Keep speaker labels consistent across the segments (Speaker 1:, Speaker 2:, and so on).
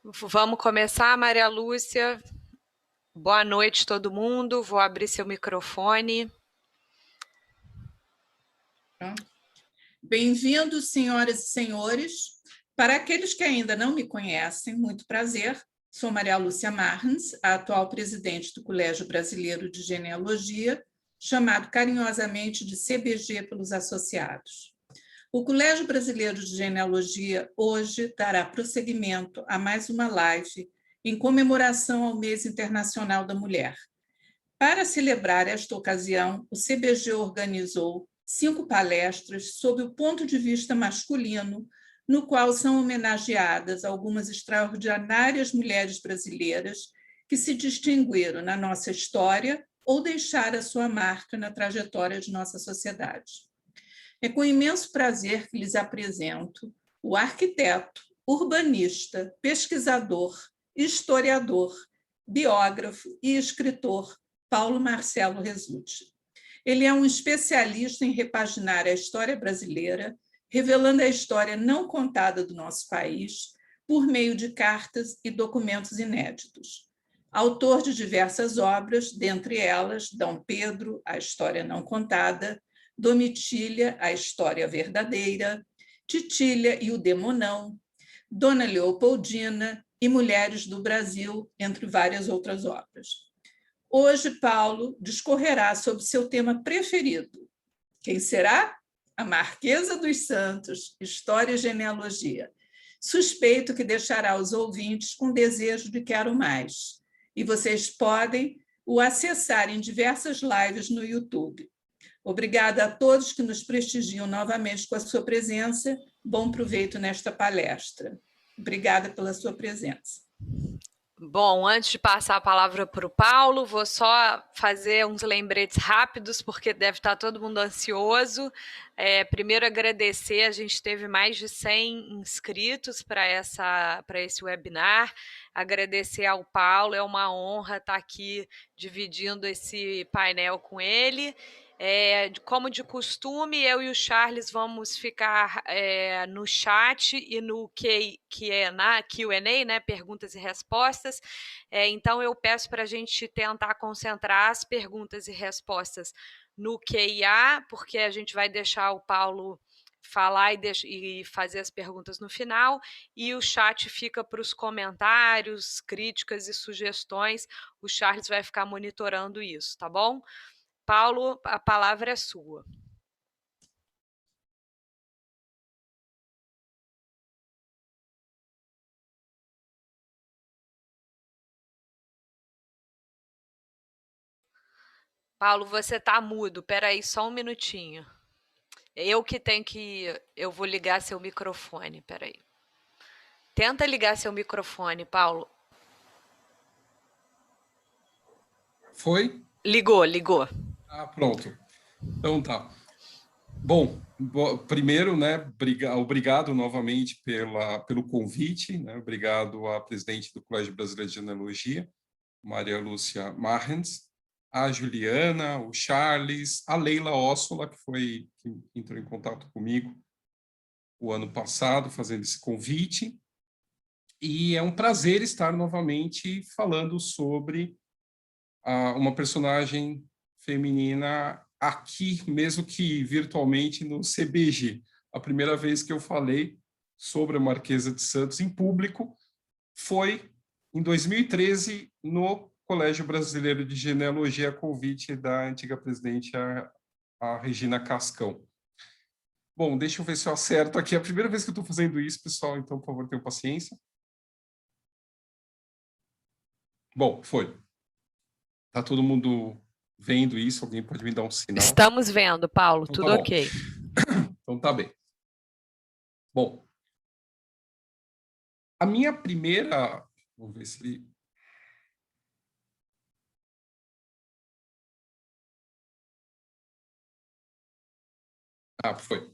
Speaker 1: Vamos começar, Maria Lúcia. Boa noite, todo mundo. Vou abrir seu microfone.
Speaker 2: Bem-vindos, senhoras e senhores. Para aqueles que ainda não me conhecem, muito prazer. Sou Maria Lúcia Martins, a atual presidente do Colégio Brasileiro de Genealogia, chamado carinhosamente de CBG pelos associados. O Colégio Brasileiro de Genealogia hoje dará prosseguimento a mais uma live em comemoração ao Mês Internacional da Mulher. Para celebrar esta ocasião, o CBG organizou 5 palestras sob o ponto de vista masculino, no qual são homenageadas algumas extraordinárias mulheres brasileiras que se distinguiram na nossa história ou deixaram a sua marca na trajetória de nossa sociedade. É com imenso prazer que lhes apresento o arquiteto, urbanista, pesquisador, historiador, biógrafo e escritor Paulo Marcelo Resulti. Ele é um especialista em repaginar a história brasileira, revelando a história não contada do nosso país por meio de cartas e documentos inéditos. Autor de diversas obras, dentre elas Dom Pedro, a História Não Contada, Domitília, a História Verdadeira, Titília e o Demonão, Dona Leopoldina e Mulheres do Brasil, entre várias outras obras. Hoje, Paulo discorrerá sobre seu tema preferido. Quem será? A Marquesa dos Santos, História e Genealogia. Suspeito que deixará os ouvintes com desejo de quero mais. E vocês podem o acessar em diversas lives no YouTube. Obrigada a todos que nos prestigiam novamente com a sua presença. Bom proveito nesta palestra. Obrigada pela sua presença.
Speaker 1: Bom, antes de passar a palavra para o Paulo, vou só fazer uns lembretes rápidos, porque deve estar todo mundo ansioso. Primeiro, agradecer, a gente teve mais de 100 inscritos para esse webinar. Agradecer ao Paulo, é uma honra estar aqui dividindo esse painel com ele. Como de costume, eu e o Charles vamos ficar no chat e no Q&A, né, perguntas e respostas. Então, eu peço para a gente tentar concentrar as perguntas e respostas no Q&A, porque a gente vai deixar o Paulo falar e fazer as perguntas no final, e o chat fica para os comentários, críticas e sugestões. O Charles vai ficar monitorando isso, tá bom? Paulo, a palavra é sua. Paulo, você está mudo. Espera aí só um minutinho. Eu vou ligar seu microfone. Espera aí. Tenta ligar seu microfone, Paulo.
Speaker 3: Foi?
Speaker 1: Ligou.
Speaker 3: Ah, pronto. Então tá. Bom, primeiro, né, obrigado novamente pelo convite, né, obrigado à presidente do Colégio Brasileiro de Genealogia, Maria Lúcia Martins, a Juliana, o Charles, a Leila Ossola, que entrou em contato comigo o ano passado, fazendo esse convite, e é um prazer estar novamente falando sobre uma personagem feminina aqui, mesmo que virtualmente, no CBG. A primeira vez que eu falei sobre a Marquesa de Santos em público foi em 2013, no Colégio Brasileiro de Genealogia, a convite da antiga presidente, a Regina Cascão. Bom, deixa eu ver se eu acerto aqui. É a primeira vez que eu estou fazendo isso, pessoal, então, por favor, tenham paciência. Bom, foi. Está todo mundo vendo isso? Alguém pode me dar um sinal?
Speaker 1: Estamos vendo, Paulo.
Speaker 3: Então,
Speaker 1: tudo
Speaker 3: tá
Speaker 1: ok.
Speaker 3: Então tá bem. Bom, a minha primeira... Vamos ver se ele... Ah, foi.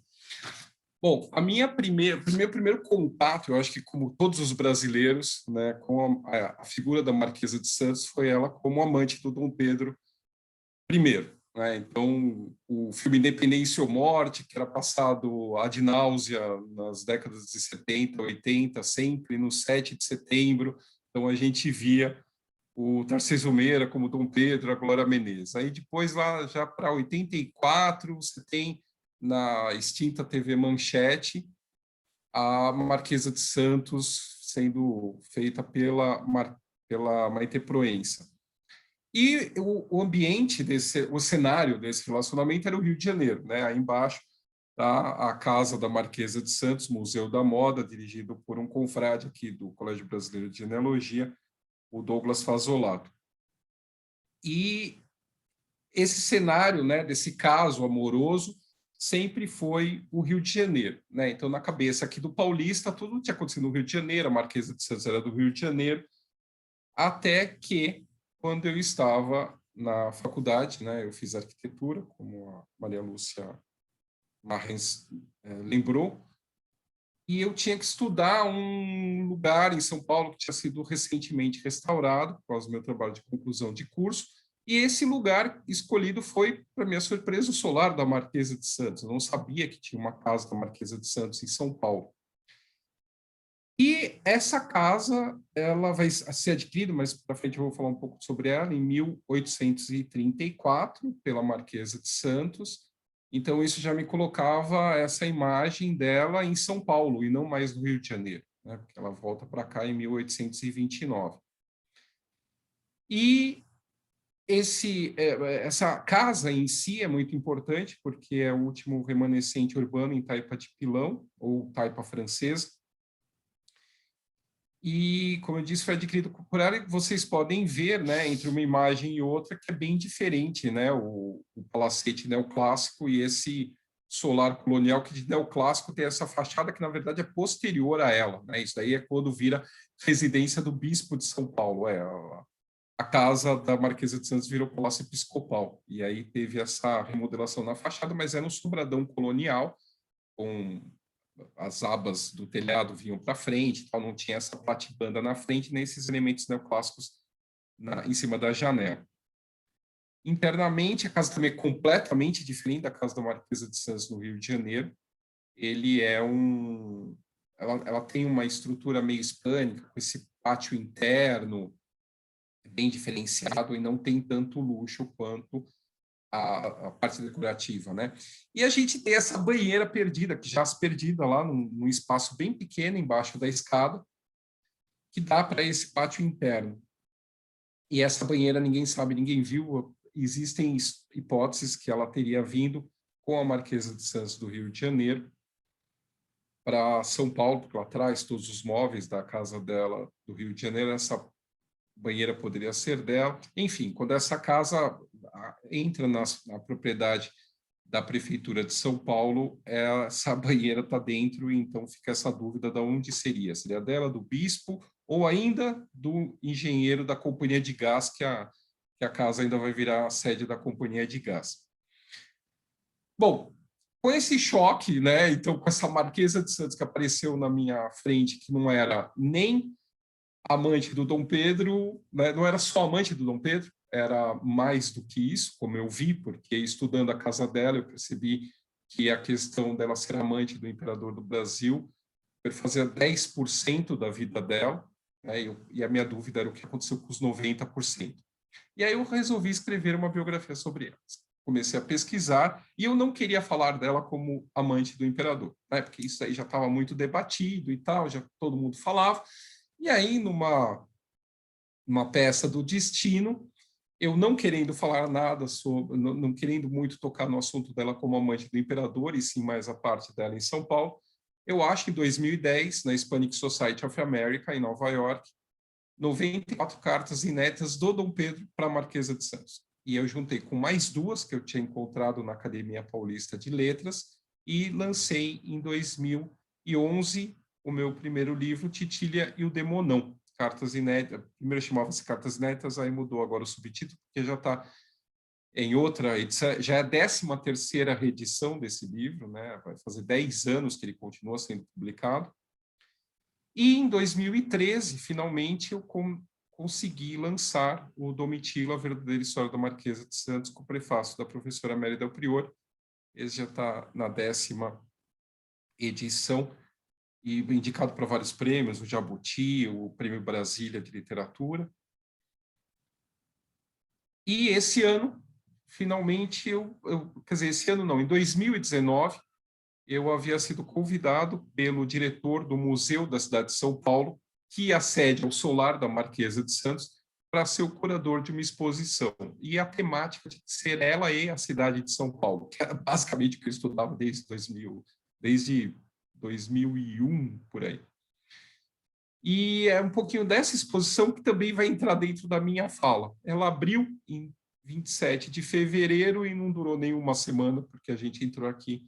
Speaker 3: Bom, meu primeiro contato, eu acho que como todos os brasileiros, né, com a figura da Marquesa de Santos, foi ela como amante do Dom Pedro I. né? Então, o filme Independência ou Morte, que era passado ad náusea nas décadas de 70, 80, sempre no 7 de setembro. Então, a gente via o Tarcísio Meira como Dom Pedro, a Glória Menezes. Aí depois, lá já para 84, você tem na extinta TV Manchete a Marquesa de Santos sendo feita pela Maite Proença. E o ambiente o cenário desse relacionamento era o Rio de Janeiro, né? Aí embaixo tá a casa da Marquesa de Santos, Museu da Moda, dirigido por um confrade aqui do Colégio Brasileiro de Genealogia, o Douglas Fazolato. E esse cenário, né, desse caso amoroso sempre foi o Rio de Janeiro, né? Então, na cabeça aqui do paulista, tudo tinha acontecido no Rio de Janeiro, a Marquesa de Santos era do Rio de Janeiro, até que, quando eu estava na faculdade, né, eu fiz arquitetura, como a Maria Lúcia Marrens lembrou, e eu tinha que estudar um lugar em São Paulo que tinha sido recentemente restaurado, por causa do meu trabalho de conclusão de curso, e esse lugar escolhido foi, para minha surpresa, o solar da Marquesa de Santos. Eu não sabia que tinha uma casa da Marquesa de Santos em São Paulo. E essa casa, ela vai ser adquirida, mas para frente eu vou falar um pouco sobre ela, em 1834, pela Marquesa de Santos. Então, isso já me colocava essa imagem dela em São Paulo, e não mais no Rio de Janeiro, né? Porque ela volta para cá em 1829. E essa casa em si é muito importante, porque é o último remanescente urbano em taipa de pilão, ou taipa francesa. E, como eu disse, foi adquirido por ela, e vocês podem ver, né, entre uma imagem e outra, que é bem diferente, né, o palacete neoclássico e esse solar colonial, que de neoclássico tem essa fachada que, na verdade, é posterior a ela, né? Isso daí é quando vira residência do bispo de São Paulo, a casa da Marquesa de Santos virou palácio episcopal, e aí teve essa remodelação na fachada, mas era um sobradão colonial, com as abas do telhado vinham para frente, tal, não tinha essa platibanda na frente, nem esses elementos neoclássicos em cima da janela. Internamente, a casa também é completamente diferente da casa da Marquesa de Santos, no Rio de Janeiro. Ela tem uma estrutura meio hispânica, com esse pátio interno bem diferenciado, e não tem tanto luxo quanto a parte decorativa, né? E a gente tem essa banheira perdida, que já se perdida lá num espaço bem pequeno embaixo da escada, que dá para esse pátio interno. E essa banheira ninguém sabe, ninguém viu. Existem hipóteses que ela teria vindo com a Marquesa de Santos do Rio de Janeiro para São Paulo, porque ela traz todos os móveis da casa dela do Rio de Janeiro. Essa banheira poderia ser dela. Enfim, quando essa casa entra na propriedade da Prefeitura de São Paulo, essa banheira está dentro, e então fica essa dúvida de onde seria. Seria dela, do bispo, ou ainda do engenheiro da companhia de gás, que a casa ainda vai virar a sede da companhia de gás. Bom, com esse choque, né, então com essa Marquesa de Santos que apareceu na minha frente, que não era nem amante do Dom Pedro, né, não era só amante do Dom Pedro, era mais do que isso, como eu vi, porque estudando a casa dela, eu percebi que a questão dela ser amante do imperador do Brasil fazia 10% da vida dela, né, e a minha dúvida era o que aconteceu com os 90%. E aí eu resolvi escrever uma biografia sobre ela. Comecei a pesquisar, e eu não queria falar dela como amante do imperador, né, porque isso aí já estava muito debatido e tal, já todo mundo falava. E aí, numa peça do Destino, eu não querendo falar nada sobre, não querendo muito tocar no assunto dela como amante do imperador, e sim mais a parte dela em São Paulo, eu acho que em 2010, na Hispanic Society of America, em Nova York, 94 cartas inéditas do Dom Pedro para a Marquesa de Santos. E eu juntei com mais duas que eu tinha encontrado na Academia Paulista de Letras, e lancei em 2011 o meu primeiro livro, Titília e o Demonão, cartas inéditas. Primeiro chamava-se Cartas Inéditas, aí mudou agora o subtítulo, porque já está em outra edição, já é a 13ª reedição desse livro, né? Vai fazer 10 anos que ele continua sendo publicado. E em 2013, finalmente, eu consegui lançar o Domitila, a verdadeira história da Marquesa de Santos, com o prefácio da professora Amélia Del Priore. Esse já está na 10ª edição, e indicado para vários prêmios, o Jabuti, o Prêmio Brasília de Literatura. E esse ano, finalmente, quer dizer, esse ano não, em 2019, eu havia sido convidado pelo diretor do Museu da cidade de São Paulo, que acede ao solar da Marquesa de Santos, para ser o curador de uma exposição. E a temática de ser ela e a cidade de São Paulo, que era basicamente o que eu estudava desde 2001, por aí. E é um pouquinho dessa exposição que também vai entrar dentro da minha fala. Ela abriu em 27 de fevereiro e não durou nem uma semana, porque a gente entrou aqui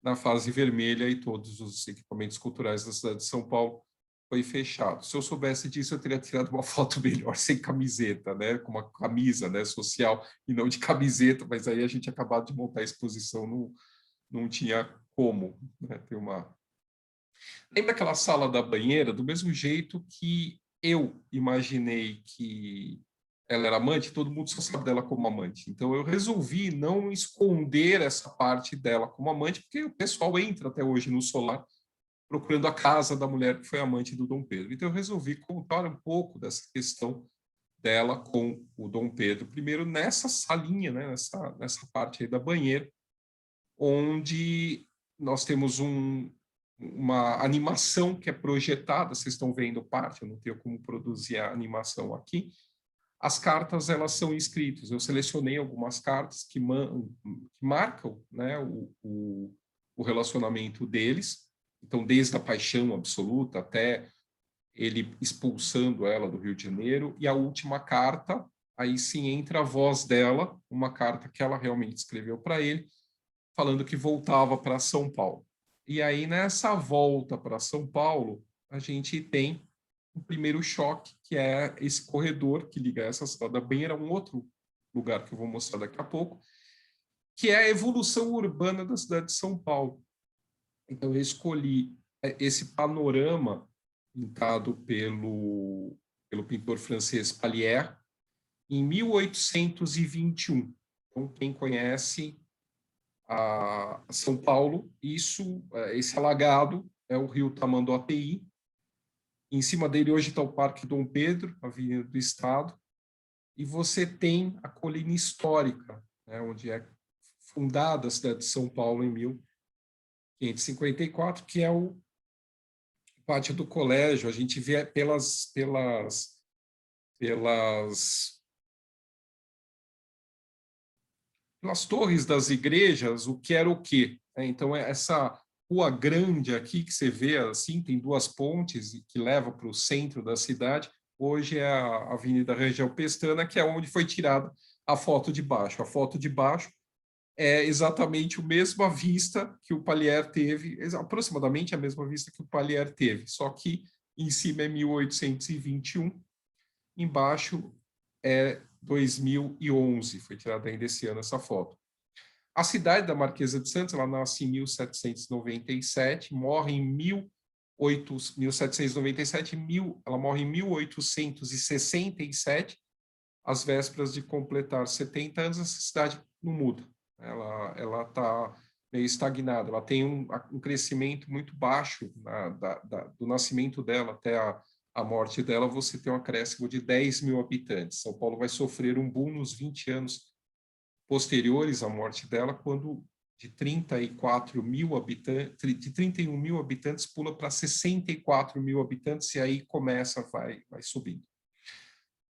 Speaker 3: na fase vermelha e todos os equipamentos culturais da cidade de São Paulo foi fechado. Se eu soubesse disso, eu teria tirado uma foto melhor sem camiseta, né? Com uma camisa, né, social, e não de camiseta, mas aí a gente acabado de montar a exposição, não tinha como, né, ter uma... Lembra aquela sala da banheira? Do mesmo jeito que eu imaginei que ela era amante, todo mundo só sabe dela como amante. Então, eu resolvi não esconder essa parte dela como amante, porque o pessoal entra até hoje no solar procurando a casa da mulher que foi amante do Dom Pedro. Então, eu resolvi contar um pouco dessa questão dela com o Dom Pedro I nessa salinha, né, nessa parte aí da banheira, onde nós temos uma animação que é projetada, vocês estão vendo parte, eu não tenho como produzir a animação aqui. As cartas, elas são escritas. Eu selecionei algumas cartas que marcam, né, o relacionamento deles. Então, desde a paixão absoluta até ele expulsando ela do Rio de Janeiro. E a última carta, aí sim entra a voz dela, uma carta que ela realmente escreveu para ele, falando que voltava para São Paulo. E aí, nessa volta para São Paulo, a gente tem o primeiro choque, que é esse corredor que liga essa sala da banheira a um outro lugar que eu vou mostrar daqui a pouco, que é a evolução urbana da cidade de São Paulo. Então, eu escolhi esse panorama pintado pelo pintor francês Pallière em 1821. Então, quem conhece a São Paulo, esse alagado é o rio Tamanduateí. Em cima dele hoje está o Parque Dom Pedro, a Avenida do Estado, e você tem a colina histórica, né, onde é fundada a cidade de São Paulo em 1554, que é o pátio do colégio. A gente vê pelas torres das igrejas o que era o quê. Então, essa rua grande aqui que você vê, assim, tem duas pontes que levam para o centro da cidade. Hoje é a Avenida Rangel Pestana, que é onde foi tirada a foto de baixo. A foto de baixo é exatamente a mesma vista que o Pallière teve, aproximadamente a mesma vista que o Pallière teve, só que em cima é 1821, embaixo é 2011, foi tirada ainda esse ano essa foto. A cidade da Marquesa de Santos, ela nasce em 1797, morre em 1797, ela morre em 1867, às vésperas de completar 70 anos. Essa cidade não muda, ela está meio estagnada, ela tem um crescimento muito baixo do nascimento dela até a morte dela. Você tem um acréscimo de 10 mil habitantes. São Paulo vai sofrer um boom nos 20 anos posteriores à morte dela, quando de 34 mil habitantes, de 31 mil habitantes pula para 64 mil habitantes, e aí começa, vai subindo.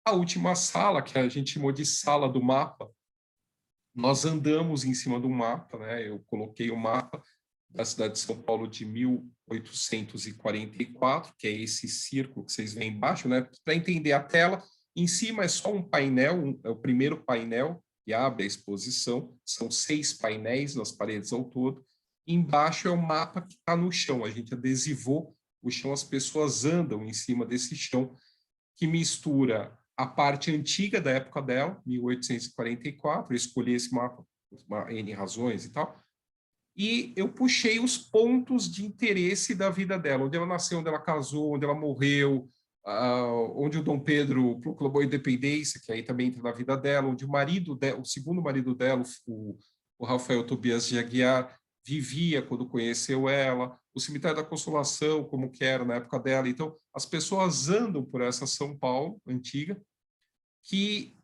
Speaker 3: A última sala, que a gente chamou de sala do mapa, nós andamos em cima do mapa, né? Eu coloquei o mapa da cidade de São Paulo de 1844, que é esse círculo que vocês veem embaixo, né? Para entender a tela, em cima é só um painel, é o primeiro painel que abre a exposição, são 6 painéis nas paredes ao todo. Embaixo é o mapa que está no chão, a gente adesivou o chão, as pessoas andam em cima desse chão, que mistura a parte antiga da época dela, 1844, eu escolhi esse mapa por N razões e tal, e eu puxei os pontos de interesse da vida dela, onde ela nasceu, onde ela casou, onde ela morreu, onde o Dom Pedro proclamou a independência, que aí também entra na vida dela, onde o segundo marido dela, o Rafael Tobias de Aguiar, vivia quando conheceu ela, o Cemitério da Consolação, como que era na época dela. Então, as pessoas andam por essa São Paulo antiga, que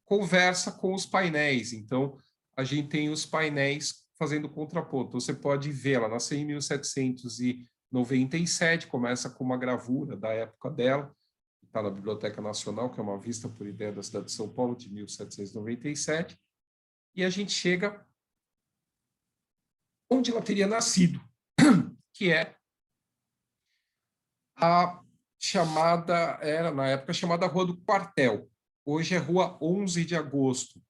Speaker 3: conversa com os painéis. Então, a gente tem os painéis fazendo contraponto. Então, você pode ver, ela nasceu em 1797, começa com uma gravura da época dela, que está na Biblioteca Nacional, que é uma vista por ideia da cidade de São Paulo, de 1797, e a gente chega onde ela teria nascido, que é a chamada, era na época chamada Rua do Quartel. Hoje é Rua 11 de Agosto.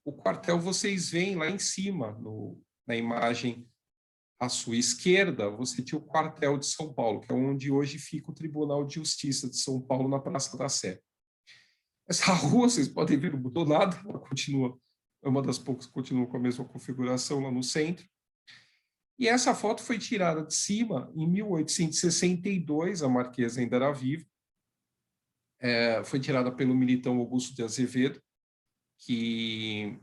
Speaker 3: O quartel vocês veem lá em cima, na imagem à sua esquerda, você tinha o quartel de São Paulo, que é onde hoje fica o Tribunal de Justiça de São Paulo, na Praça da Sé. Essa rua, vocês podem ver, não mudou nada, ela continua, é uma das poucas que continua com a mesma configuração lá no centro. E essa foto foi tirada de cima em 1862, a Marquesa ainda era viva, foi tirada pelo militão Augusto de Azevedo, que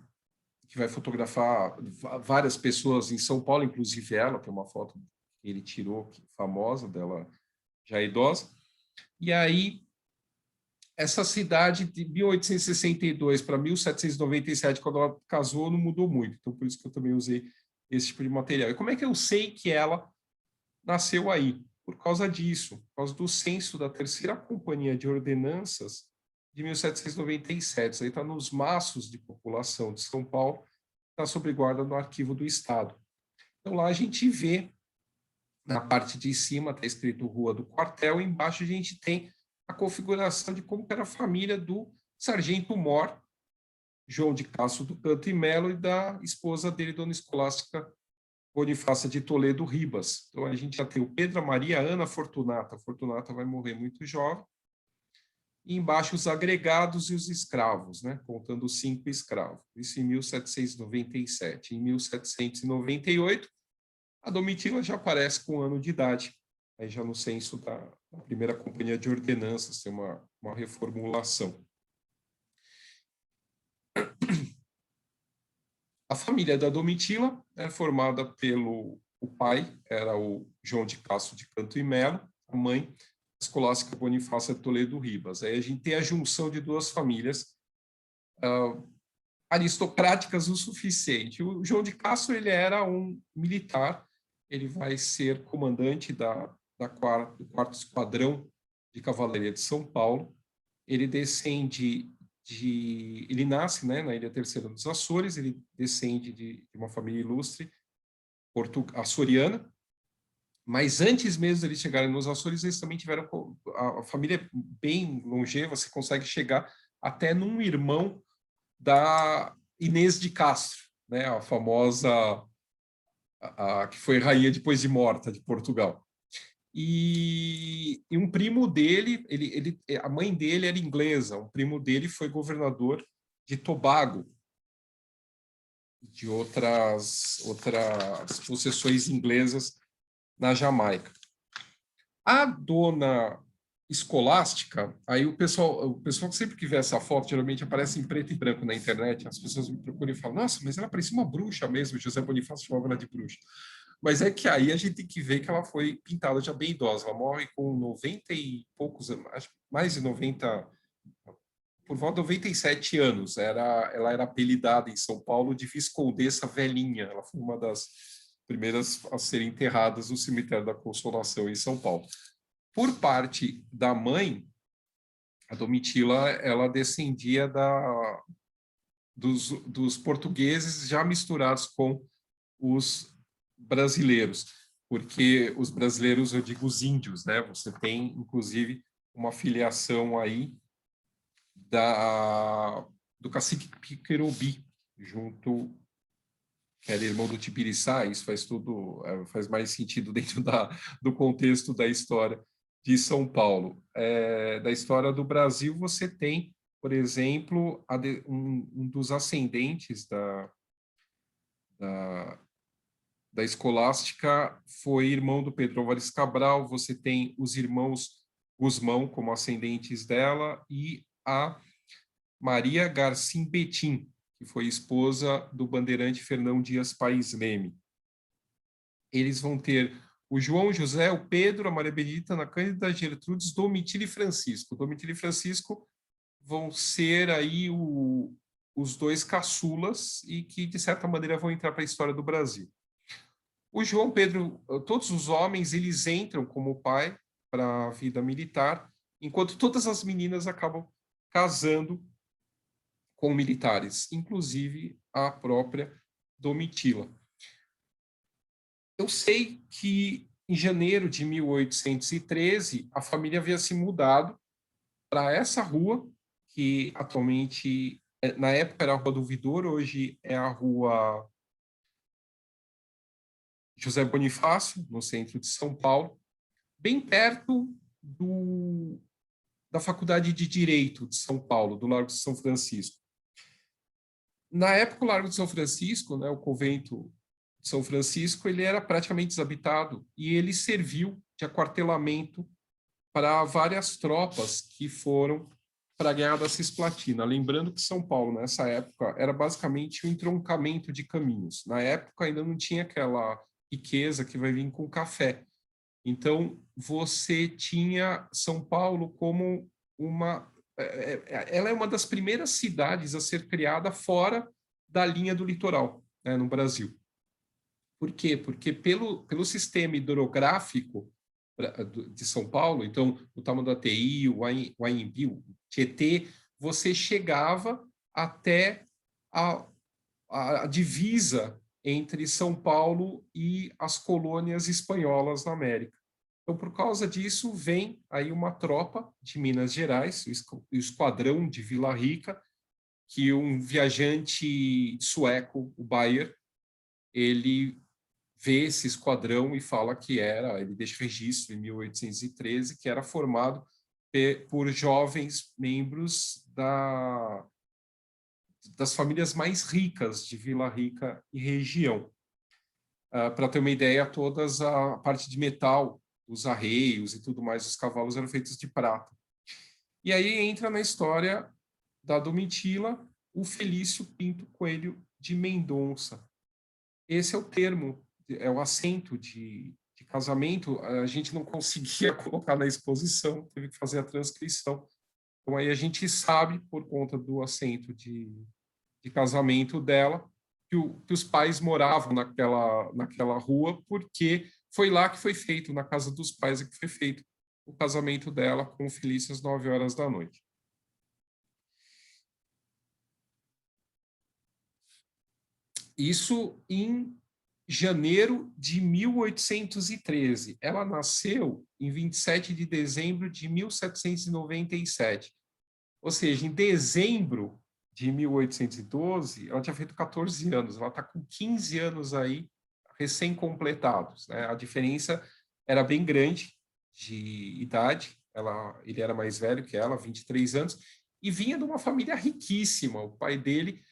Speaker 3: vai fotografar várias pessoas em São Paulo, inclusive ela, tem uma foto que ele tirou, famosa, dela já idosa. E aí, essa cidade de 1862 para 1797, quando ela casou, não mudou muito. Então, por isso que eu também usei esse tipo de material. E como é que eu sei que ela nasceu aí? Por causa disso, por causa do censo da Terceira Companhia de Ordenanças de 1797. Isso aí está nos maços de população de São Paulo, está sob guarda no Arquivo do Estado. Então, lá a gente vê, na parte de cima, está escrito Rua do Quartel, e embaixo a gente tem a configuração de como era a família do Sargento Mor, João de Castro do Canto e Melo, e da esposa dele, Dona Escolástica Bonifácia de Toledo Ribas. Então, a gente já tem o Pedro, a Maria, a Ana, a Fortunata. A Fortunata vai morrer muito jovem. E embaixo os agregados e os escravos, né? Contando 5 escravos. Isso em 1797. Em 1798, a Domitila já aparece com 1 ano de idade. Aí já no censo da primeira companhia de ordenanças, tem uma reformulação. A família da Domitila é formada pelo pai, era o João de Castro de Canto e Melo, a mãe, Escolástica Bonifácia Toledo Ribas. Aí a gente tem a junção de duas famílias aristocráticas o suficiente. O João de Castro, ele era um militar, ele vai ser comandante do 4º Esquadrão de Cavalaria de São Paulo. Ele descende ele nasce, né, na Ilha Terceira dos Açores, ele descende de uma família ilustre açoriana, mas antes mesmo de eles chegarem nos Açores, eles também tiveram a família bem longeva, você consegue chegar até num irmão da Inês de Castro, né, a famosa, que foi rainha depois de morta de Portugal. E um primo dele, a mãe dele era inglesa, um primo dele foi governador de Tobago, de outras possessões inglesas na Jamaica. A dona Escolástica, aí o pessoal sempre que vê essa foto, geralmente aparece em preto e branco na internet, as pessoas me procuram e falam, nossa, mas ela parecia uma bruxa mesmo, José Bonifácio chamava ela de bruxa. Mas é que aí a gente tem que ver que ela foi pintada já bem idosa. Ela morre com 90 e poucos anos, mais de 90, por volta de 97 anos. Ela era apelidada em São Paulo de Viscondessa Velhinha. Ela foi uma das primeiras a serem enterradas no Cemitério da Consolação, em São Paulo. Por parte da mãe, a Domitila, ela descendia dos portugueses já misturados com os brasileiros, porque os brasileiros, eu digo os índios, né? Você tem, inclusive, uma filiação aí do cacique Piquerobi, junto, que era irmão do Tibiriçá. Isso faz mais sentido dentro do contexto da história de São Paulo. Da história do Brasil, você tem, por exemplo, um dos ascendentes da Escolástica foi irmão do Pedro Álvares Cabral. Você tem os irmãos, Gusmão como ascendentes dela, e a Maria Garcim Betim, que foi esposa do bandeirante Fernão Dias Paes Leme. Eles vão ter o João José, o Pedro, a Maria Benedita, Ana Cândida, a Gertrudes, Domitila e Francisco. Domitila e Francisco vão ser aí os dois caçulas e que, de certa maneira, vão entrar para a história do Brasil. O João Pedro, todos os homens, eles entram como pai para a vida militar, enquanto todas as meninas acabam casando com militares, inclusive a própria Domitila. Eu sei que em janeiro de 1813 a família havia se mudado para essa rua, que atualmente, na época era a Rua do Ouvidor, hoje é a Rua José Bonifácio, no centro de São Paulo, bem perto da Faculdade de Direito de São Paulo, do Largo de São Francisco. Na época, o Largo de São Francisco, né, o convento de São Francisco, ele era praticamente desabitado e ele serviu de aquartelamento para várias tropas que foram para a Guerra da Cisplatina. Lembrando que São Paulo, nessa época, era basicamente um entroncamento de caminhos. Na época, ainda não tinha aquela riqueza que vai vir com o café. Então, você tinha São Paulo como ela é uma das primeiras cidades a ser criada fora da linha do litoral, né, no Brasil. Por quê? Porque pelo sistema hidrográfico de São Paulo, então o Tamanduateí, o Anhembi, o Tietê, você chegava até a divisa entre São Paulo e as colônias espanholas na América. Então, por causa disso, vem aí uma tropa de Minas Gerais, o esquadrão de Vila Rica, que um viajante sueco, o Bayer, ele vê esse esquadrão e fala que ele deixa registro em 1813, que era formado por jovens membros das famílias mais ricas de Vila Rica e região. Para ter uma ideia, todas a parte de metal, os arreios e tudo mais, os cavalos eram feitos de prata. E aí entra na história da Domitila o Felício Pinto Coelho de Mendonça. Esse é o termo, é o assento de casamento. A gente não conseguia colocar na exposição, teve que fazer a transcrição. Então aí a gente sabe, por conta do assento de casamento dela, que os pais moravam naquela rua, porque foi lá que foi feito, na casa dos pais, que foi feito o casamento dela com o Felício às 9 horas da noite. Isso em janeiro de 1813. Ela nasceu em 27 de dezembro de 1797. Ou seja, em dezembro de 1812, ela tinha feito 14 anos. Ela está com 15 anos aí, recém-completados, né? A diferença era bem grande de idade. Ele era mais velho que ela, 23 anos, e vinha de uma família riquíssima. O pai dele,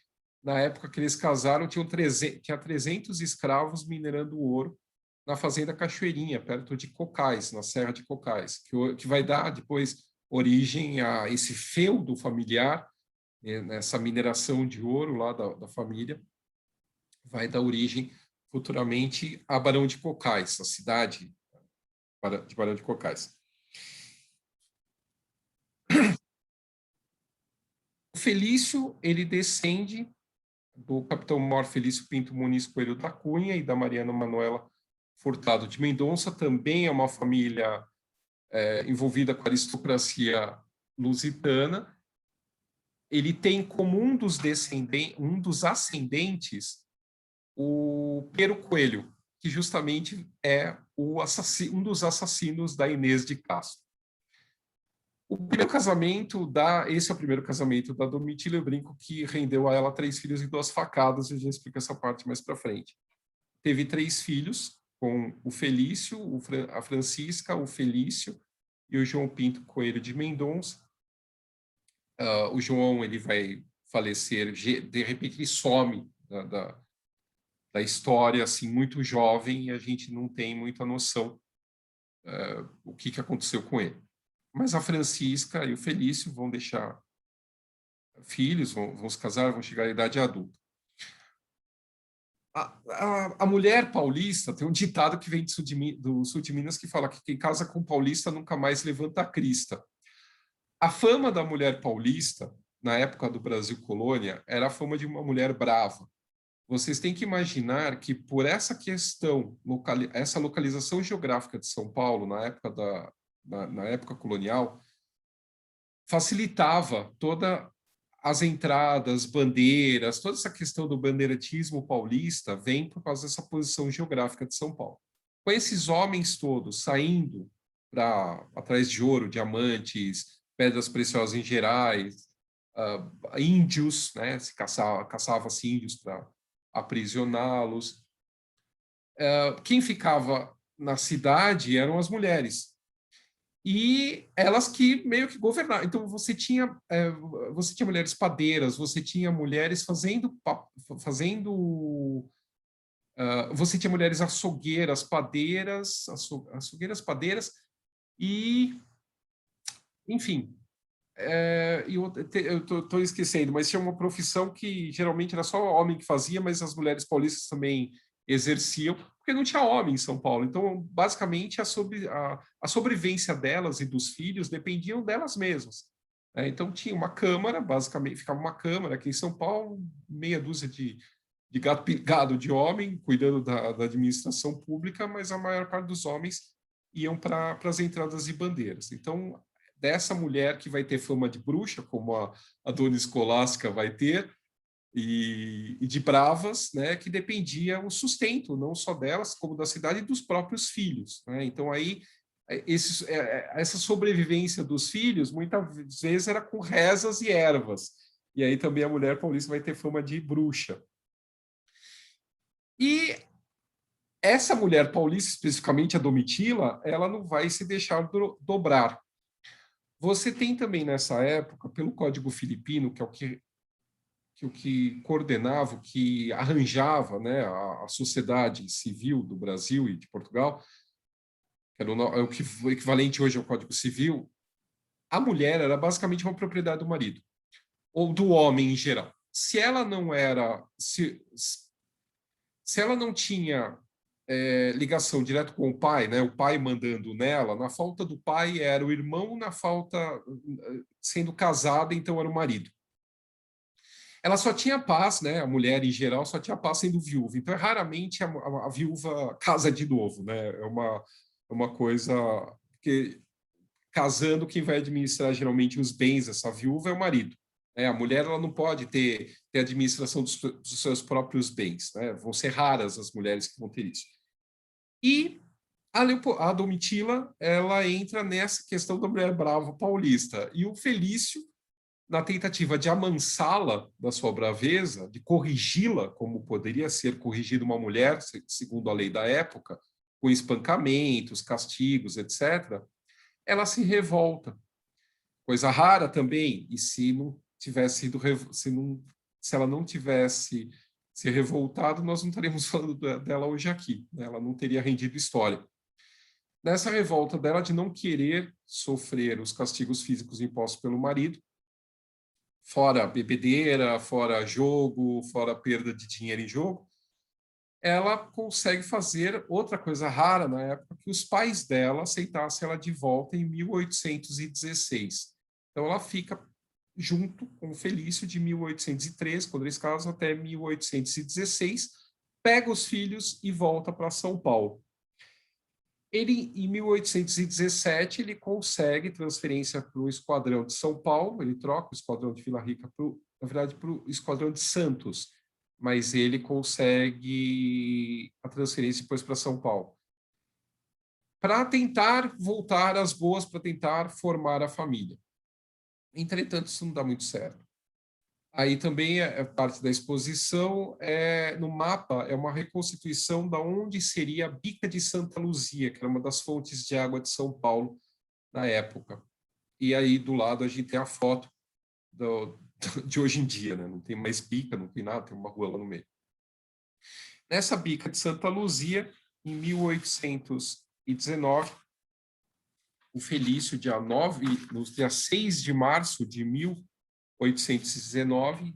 Speaker 3: na época que eles casaram, tinha 300 escravos minerando ouro na fazenda Cachoeirinha, perto de Cocais, na Serra de Cocais, que vai dar depois origem a esse feudo familiar, nessa mineração de ouro lá da família, vai dar origem futuramente a Barão de Cocais, a cidade de Barão de Cocais. O Felício, ele descende do capitão-mor Felício Pinto Muniz Coelho da Cunha e da Mariana Manuela Furtado de Mendonça. Também é uma família envolvida com a aristocracia lusitana. Ele tem como um dos ascendentes o Pero Coelho, que justamente é um dos assassinos da Inês de Castro. Esse é o primeiro casamento da Domitila. Eu brinco que rendeu a ela 3 filhos e 2 facadas, eu já explico essa parte mais para frente. Teve 3 filhos, com o Felício, a Francisca, o Felício e o João Pinto Coelho de Mendonça. O João, ele vai falecer, de repente ele some da história, assim, muito jovem, e a gente não tem muita noção o que aconteceu com ele. mas a Francisca e o Felício vão deixar filhos, vão se casar, vão chegar à idade adulta. A mulher paulista, tem um ditado que vem do sul de Minas que fala que quem casa com paulista nunca mais levanta a crista. A fama da mulher paulista, na época do Brasil colônia, era a fama de uma mulher brava. Vocês têm que imaginar que, por essa questão, essa localização geográfica de São Paulo, na época colonial, facilitava toda as entradas, bandeiras, toda essa questão do bandeirantismo paulista vem por causa dessa posição geográfica de São Paulo. Com esses homens todos saindo atrás de ouro, diamantes, pedras preciosas em gerais, índios, né? Se caçava-se índios para aprisioná-los. Quem ficava na cidade eram as mulheres. E elas que meio que governavam. Então, você tinha mulheres padeiras, você tinha mulheres você tinha mulheres açougueiras, padeiras, padeiras, e, enfim, eu estou esquecendo, mas tinha uma profissão que geralmente era só homem que fazia, mas as mulheres paulistas também exerciam, porque não tinha homem em São Paulo. Então, basicamente, a sobrevivência delas e dos filhos dependiam delas mesmas. Então, tinha uma câmara, basicamente, ficava uma câmara aqui em São Paulo, meia dúzia de gato pingado de homem, cuidando da administração pública, mas a maior parte dos homens iam para as entradas e bandeiras. Então, dessa mulher que vai ter fama de bruxa, como a dona Escolástica vai ter, e de bravas, né, que dependia o sustento, não só delas, como da cidade e dos próprios filhos. Né? Então, aí, essa sobrevivência dos filhos, muitas vezes, era com rezas e ervas. E aí também a mulher paulista vai ter fama de bruxa. E essa mulher paulista, especificamente a Domitila, ela não vai se deixar dobrar. Você tem também, nessa época, pelo Código Filipino, que é o que coordenava, o que arranjava, né, a sociedade civil do Brasil e de Portugal, que era o equivalente hoje ao Código Civil, a mulher era basicamente uma propriedade do marido, ou do homem em geral. Se ela não era... Se ela não tinha ligação direto com o pai, né, o pai mandando nela, na falta do pai era o irmão, na falta... sendo casada, então era o marido. Ela só tinha paz, né? A mulher em geral só tinha paz sendo viúva. Então, raramente a viúva casa de novo, né? É uma coisa que, casando, quem vai administrar geralmente os bens dessa viúva é o marido. Né? A mulher ela não pode ter administração dos seus próprios bens. Né? Vão ser raras as mulheres que vão ter isso. E a Domitila, ela entra nessa questão da mulher brava paulista. E o Felício, na tentativa de amansá-la da sua braveza, de corrigi-la, como poderia ser corrigida uma mulher, segundo a lei da época, com espancamentos, castigos, etc., ela se revolta. Coisa rara também, e se ela não tivesse se revoltado, nós não estaríamos falando dela hoje aqui, né? Ela não teria rendido história. Nessa revolta dela de não querer sofrer os castigos físicos impostos pelo marido, fora bebedeira, fora jogo, fora perda de dinheiro em jogo, ela consegue fazer outra coisa rara na época, que os pais dela aceitassem ela de volta em 1816. Então, ela fica junto com o Felício de 1813, quando eles casam, até 1816, pega os filhos e volta para São Paulo. Ele, em 1817, ele consegue transferência para o Esquadrão de São Paulo, ele troca o Esquadrão de Vila Rica, na verdade, para o Esquadrão de Santos, mas ele consegue a transferência depois para São Paulo. Para tentar voltar às boas, para tentar formar a família. Entretanto, isso não dá muito certo. Aí também é parte da exposição, no mapa, é uma reconstituição da onde seria a Bica de Santa Luzia, que era uma das fontes de água de São Paulo na época. E aí, do lado, a gente tem a foto de hoje em dia, né? Não tem mais bica, não tem nada, tem uma rua lá no meio. Nessa Bica de Santa Luzia, em 1819, o Felício, no dia 6 de março de 1819,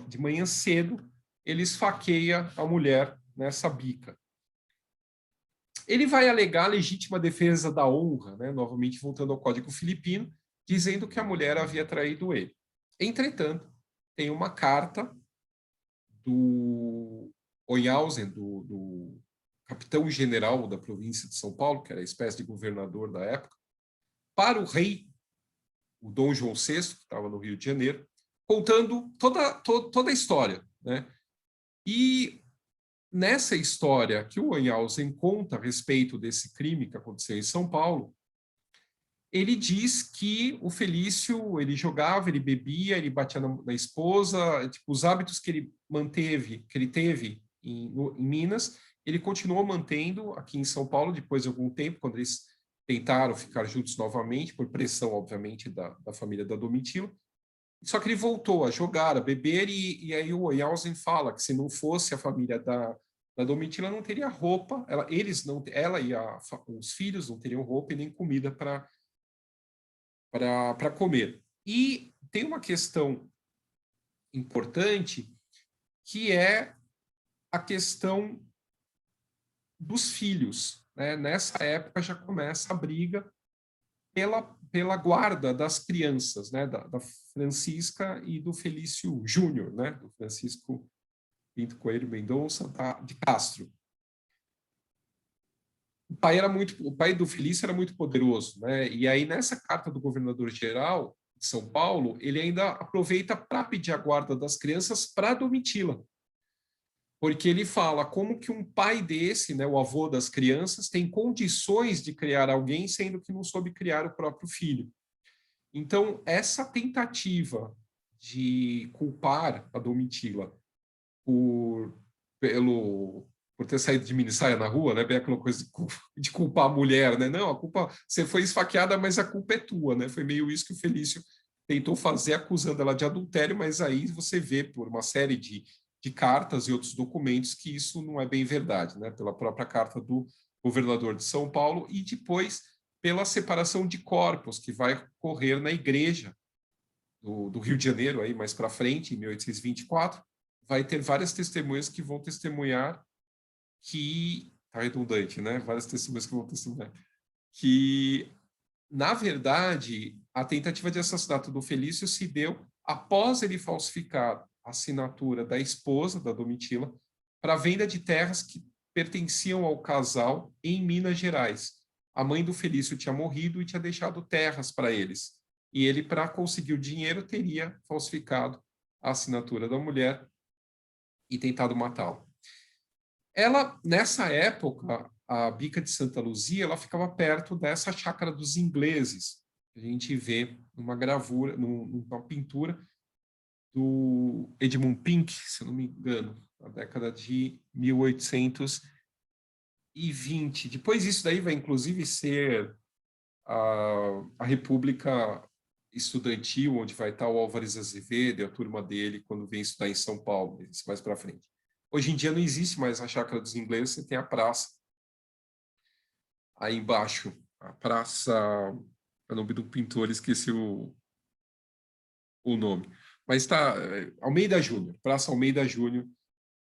Speaker 3: de manhã cedo, ele esfaqueia a mulher nessa bica. Ele vai alegar a legítima defesa da honra, né? Novamente voltando ao Código Filipino, dizendo que a mulher havia traído ele. Entretanto, tem uma carta do Oiausen, do capitão-general da província de São Paulo, que era a espécie de governador da época, para o rei, o Dom João VI, que estava no Rio de Janeiro, contando toda a história, né? E nessa história que o Oiausen conta a respeito desse crime que aconteceu em São Paulo, ele diz que o Felício, ele jogava, ele bebia, ele batia na esposa, tipo, os hábitos que ele teve em Minas, ele continuou mantendo aqui em São Paulo, depois de algum tempo, quando eles tentaram ficar juntos novamente, por pressão, obviamente, da família da Domitila. Só que ele voltou a jogar, a beber, e aí o Oiausen fala que se não fosse a família da Domitila, não teria roupa, ela e os filhos não teriam roupa e nem comida para comer. E tem uma questão importante, que é a questão dos filhos, né? Nessa época já começa a briga pela guarda das crianças, né? Da Francisca e do Felício Júnior, né? Do Francisco Pinto Coelho Mendonça de Castro. O pai do Felício era muito poderoso, né? E aí nessa carta do governador-geral de São Paulo, ele ainda aproveita para pedir a guarda das crianças para Domitila. Porque ele fala como que um pai desse, né, o avô das crianças, tem condições de criar alguém, sendo que não soube criar o próprio filho. Então, essa tentativa de culpar a Domitila por ter saído de minissaia na rua, né, bem aquela coisa de culpar a mulher, né? Não, a culpa, você foi esfaqueada, mas a culpa é tua, né? Foi meio isso que o Felício tentou fazer, acusando ela de adultério, mas aí você vê por uma série de cartas e outros documentos que isso não é bem verdade, né? Pela própria carta do governador de São Paulo e depois pela separação de corpos que vai ocorrer na igreja do Rio de Janeiro, aí mais para frente, em 1824, vai ter várias testemunhas que vão testemunhar que... Tá redundante, né? Várias testemunhas que vão testemunhar que, na verdade, a tentativa de assassinato do Felício se deu após ele falsificar a assinatura da esposa, da Domitila, para a venda de terras que pertenciam ao casal em Minas Gerais. A mãe do Felício tinha morrido e tinha deixado terras para eles. E ele, para conseguir o dinheiro, teria falsificado a assinatura da mulher e tentado matá-la. Ela, nessa época, a Bica de Santa Luzia, ela ficava perto dessa chácara dos ingleses. A gente vê numa gravura, numa pintura do Edmund Pink, se não me engano, na década de 1820. Depois isso daí vai, inclusive, ser a República Estudantil, onde vai estar o Álvares Azevedo e a turma dele quando vem estudar em São Paulo, mais para frente. Hoje em dia não existe mais a chácara dos ingleses, você tem a praça aí embaixo, a praça, o nome do pintor, esqueci o nome, mas está Almeida Júnior, Praça Almeida Júnior,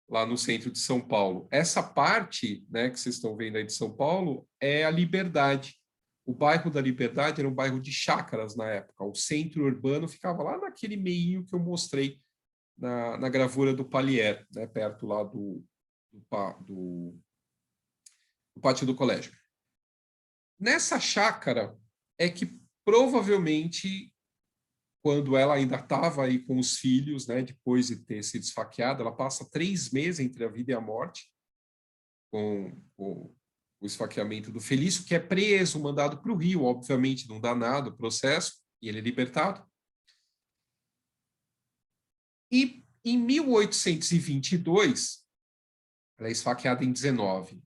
Speaker 3: lá no centro de São Paulo. Essa parte, né, que vocês estão vendo aí de São Paulo é a Liberdade. O bairro da Liberdade era um bairro de chácaras na época. O centro urbano ficava lá naquele meio que eu mostrei na gravura do Palier, né, perto lá do pátio do colégio. Nessa chácara é que provavelmente, quando ela ainda estava aí com os filhos, né, depois de ter sido esfaqueada, ela passa 3 meses entre a vida e a morte, com o esfaqueamento do Felício, que é preso, mandado para o Rio, obviamente não dá nada o processo, e ele é libertado. E em 1822, ela é esfaqueada em 19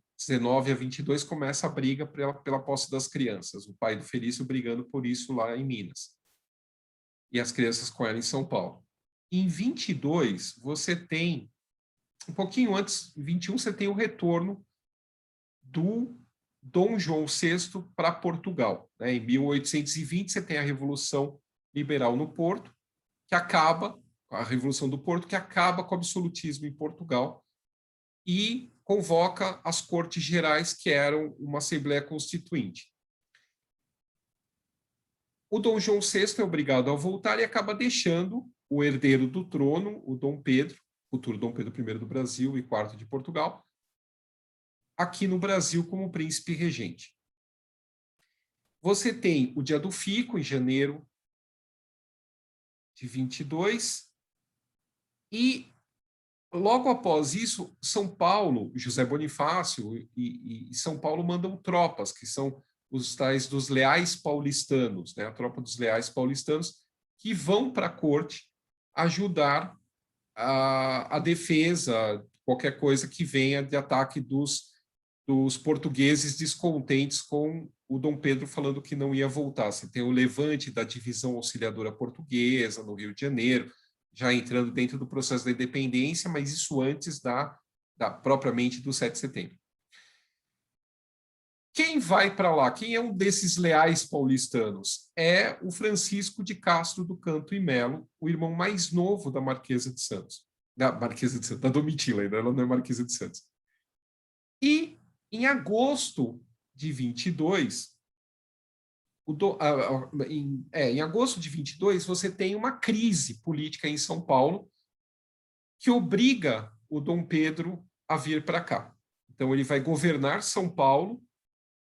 Speaker 3: a 22 começa a briga pela posse das crianças, o pai do Felício brigando por isso lá em Minas. E as crianças com ela em São Paulo. Em 22, você tem, um pouquinho antes, em 21, você tem o retorno do Dom João VI para Portugal. Né? Em 1820, você tem a Revolução Liberal no Porto, que acaba, a Revolução do Porto, que acaba com o absolutismo em Portugal e convoca as Cortes Gerais, que eram uma Assembleia Constituinte. O Dom João VI é obrigado a voltar e acaba deixando o herdeiro do trono, o Dom Pedro, futuro Dom Pedro I do Brasil e IV de Portugal, aqui no Brasil como príncipe regente. Você tem o Dia do Fico, em janeiro de 22, e logo após isso, São Paulo, José Bonifácio e São Paulo mandam tropas, que são os tais dos leais paulistanos, né? A tropa dos leais paulistanos, que vão para a corte ajudar a defesa, qualquer coisa que venha de ataque dos portugueses descontentes com o Dom Pedro falando que não ia voltar. Você tem o levante da divisão auxiliadora portuguesa no Rio de Janeiro, já entrando dentro do processo da independência, mas isso antes propriamente do 7 de setembro. Quem vai para lá? Quem é um desses leais paulistanos? É o Francisco de Castro do Canto e Melo, o irmão mais novo da Marquesa de Santos. Da Domitila, ainda ela não é Marquesa de Santos. E em agosto de 22, em agosto de 22, você tem uma crise política em São Paulo que obriga o Dom Pedro a vir para cá. Então, ele vai governar São Paulo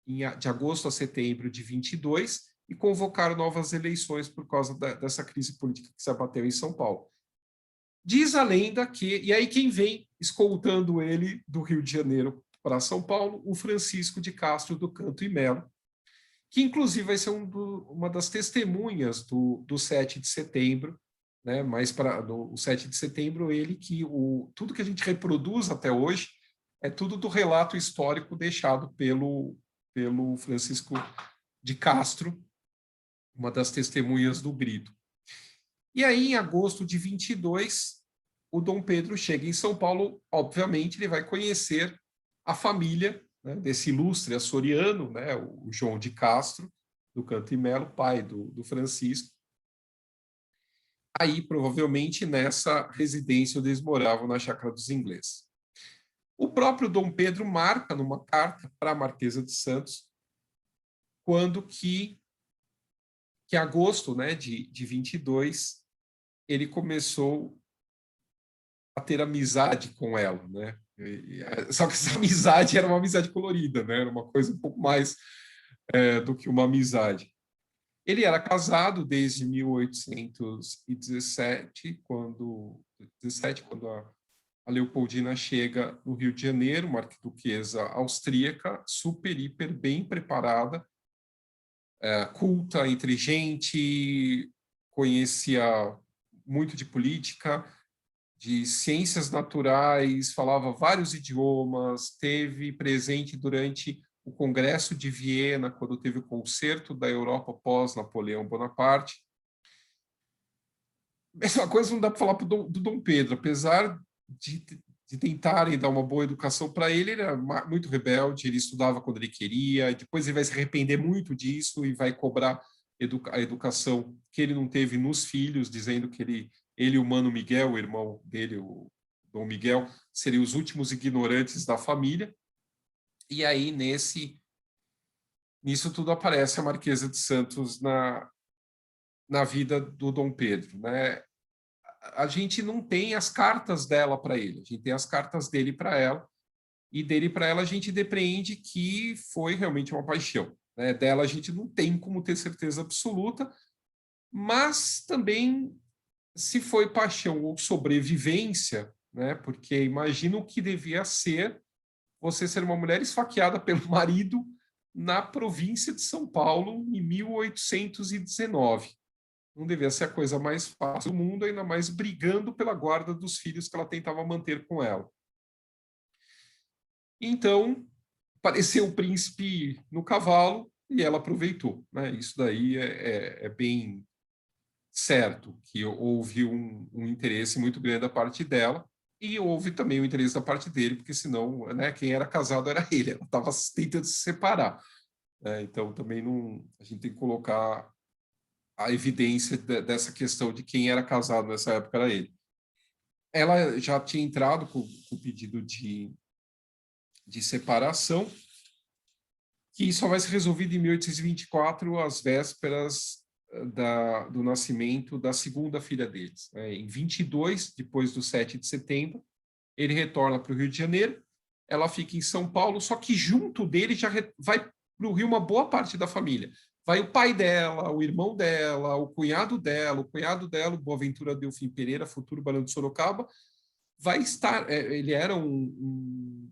Speaker 3: de agosto a setembro de 22 e convocar novas eleições por causa dessa crise política que se abateu em São Paulo. Diz a lenda que... E aí quem vem escoltando ele do Rio de Janeiro para São Paulo? O Francisco de Castro do Canto e Melo, que inclusive vai ser uma das testemunhas do 7 de setembro, né? Mas o 7 de setembro, ele que tudo que a gente reproduz até hoje é tudo do relato histórico deixado pelo Francisco de Castro, uma das testemunhas do grito. E aí, em agosto de 22, o Dom Pedro chega em São Paulo. Obviamente, ele vai conhecer a família, né, desse ilustre açoriano, né, o João de Castro, do Canto e Melo, pai do Francisco. Aí, provavelmente, nessa residência onde eles moravam, na Chácara dos Ingleses. O próprio Dom Pedro marca numa carta para a Marquesa de Santos, quando que em agosto, né, de 22, ele começou a ter amizade com ela, né? Só que essa amizade era uma amizade colorida, né? Era uma coisa um pouco mais do que uma amizade. Ele era casado desde 1817, quando a Leopoldina chega no Rio de Janeiro, uma arquiduquesa austríaca, super, hiper bem preparada, culta, inteligente, conhecia muito de política, de ciências naturais, falava vários idiomas, esteve presente durante o Congresso de Viena, quando teve o Concerto da Europa pós-Napoleão Bonaparte. Mesma coisa não dá para falar do Dom Pedro, apesar de tentarem dar uma boa educação para ele, ele era muito rebelde, ele estudava quando ele queria, depois ele vai se arrepender muito disso e vai cobrar a educação que ele não teve nos filhos, dizendo que ele e o Mano Miguel, o irmão dele, o Dom Miguel, seriam os últimos ignorantes da família. E aí, nisso tudo aparece a Marquesa de Santos na vida do Dom Pedro, né? A gente não tem as cartas dela para ele, a gente tem as cartas dele para ela, e dele para ela a gente depreende que foi realmente uma paixão, né? Dela a gente não tem como ter certeza absoluta, mas também se foi paixão ou sobrevivência, né? Porque imagina o que devia ser você ser uma mulher esfaqueada pelo marido na província de São Paulo em 1819. Não devia ser a coisa mais fácil do mundo, ainda mais brigando pela guarda dos filhos que ela tentava manter com ela. Então, apareceu o príncipe no cavalo e ela aproveitou, né? Isso daí é bem certo, que houve um interesse muito grande da parte dela, E houve também o interesse da parte dele, porque senão, né, quem era casado era ele, ela estava tentando se separar. Então, também não, a gente tem que colocar a evidência dessa questão de quem era casado nessa época era ele. Ela já tinha entrado com o pedido de separação, que só vai ser resolvido em 1824, às vésperas do nascimento da segunda filha deles. Em 22, depois do 7 de setembro, ele retorna para o Rio de Janeiro, ela fica em São Paulo, só que junto dele já vai para o Rio uma boa parte da família. Vai o pai dela, o irmão dela, o cunhado dela, o Boaventura Delfim Pereira, futuro barão de Sorocaba, vai estar, ele era um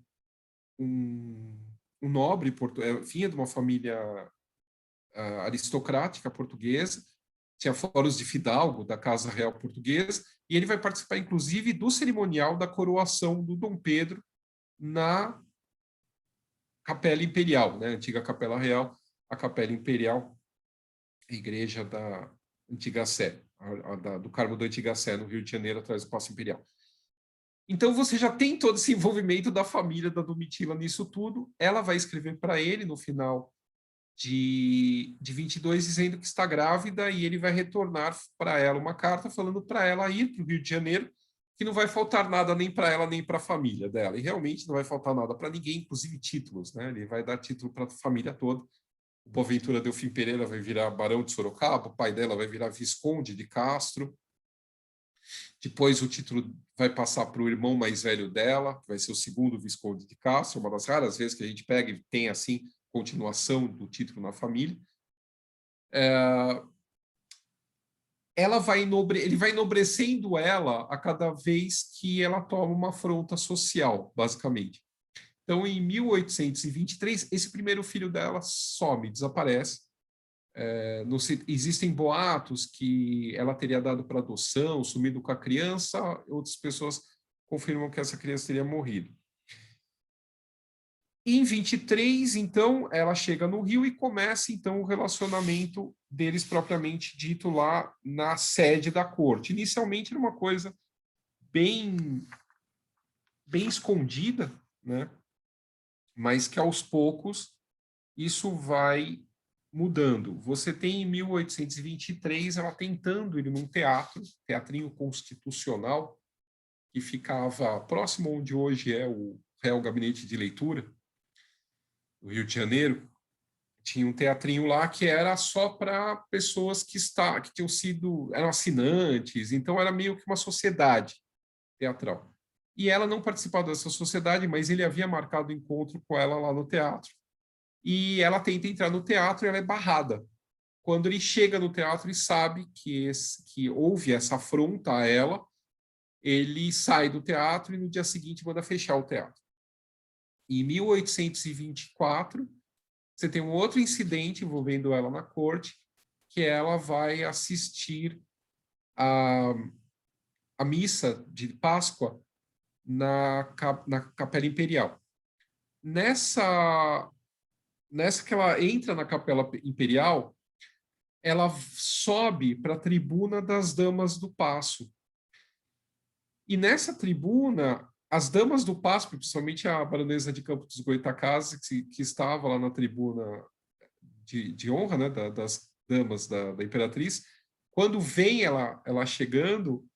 Speaker 3: nobre, vinha de uma família aristocrática portuguesa, tinha foros de fidalgo da Casa Real Portuguesa, e ele vai participar, inclusive, do cerimonial da coroação do Dom Pedro na Capela Imperial, né? Antiga Capela Real, a Capela Imperial, a igreja da Antiga Sé, do Carmo da Antiga Sé, no Rio de Janeiro, atrás do Paço Imperial. Então, você já tem todo esse envolvimento da família da Domitila nisso tudo. Ela vai escrever para ele no final de 22, dizendo que está grávida, e ele vai retornar para ela uma carta falando para ela ir para o Rio de Janeiro, que não vai faltar nada nem para ela nem para a família dela. E realmente não vai faltar nada para ninguém, inclusive títulos, né? Ele vai dar título para a família toda. O Boaventura Delfim Pereira vai virar barão de Sorocaba, o pai dela vai virar visconde de Castro. Depois o título vai passar para o irmão mais velho dela, que vai ser o segundo visconde de Castro, uma das raras vezes que a gente pega e tem, assim, continuação do título na família. Ele vai enobrecendo ela a cada vez que ela toma uma afronta social, basicamente. Então, em 1823, esse primeiro filho dela some, desaparece. Existem boatos que ela teria dado para adoção, sumido com a criança, outras pessoas confirmam que essa criança teria morrido. Em 23, então, ela chega no Rio e começa, então, o relacionamento deles propriamente dito lá na sede da corte. Inicialmente era uma coisa bem escondida, né? Mas que aos poucos isso vai mudando. Você tem em 1823 ela tentando ir num teatrinho constitucional, que ficava próximo onde hoje é o Real Gabinete de Leitura, no Rio de Janeiro. Tinha um teatrinho lá que era só para pessoas que eram assinantes, então era meio que uma sociedade teatral. E ela não participava dessa sociedade, mas ele havia marcado encontro com ela lá no teatro. E ela tenta entrar no teatro e ela é barrada. Quando ele chega no teatro e sabe que houve essa afronta a ela, ele sai do teatro e no dia seguinte manda fechar o teatro. Em 1824, você tem um outro incidente envolvendo ela na corte, que ela vai assistir a missa de Páscoa na Capela Imperial. Nessa que ela entra na Capela Imperial, ela sobe para a tribuna das Damas do Paço. E nessa tribuna, as Damas do Paço, principalmente a baronesa de Campos dos Goytacazes, que estava lá na tribuna de honra, né, das damas da imperatriz, quando vem ela chegando,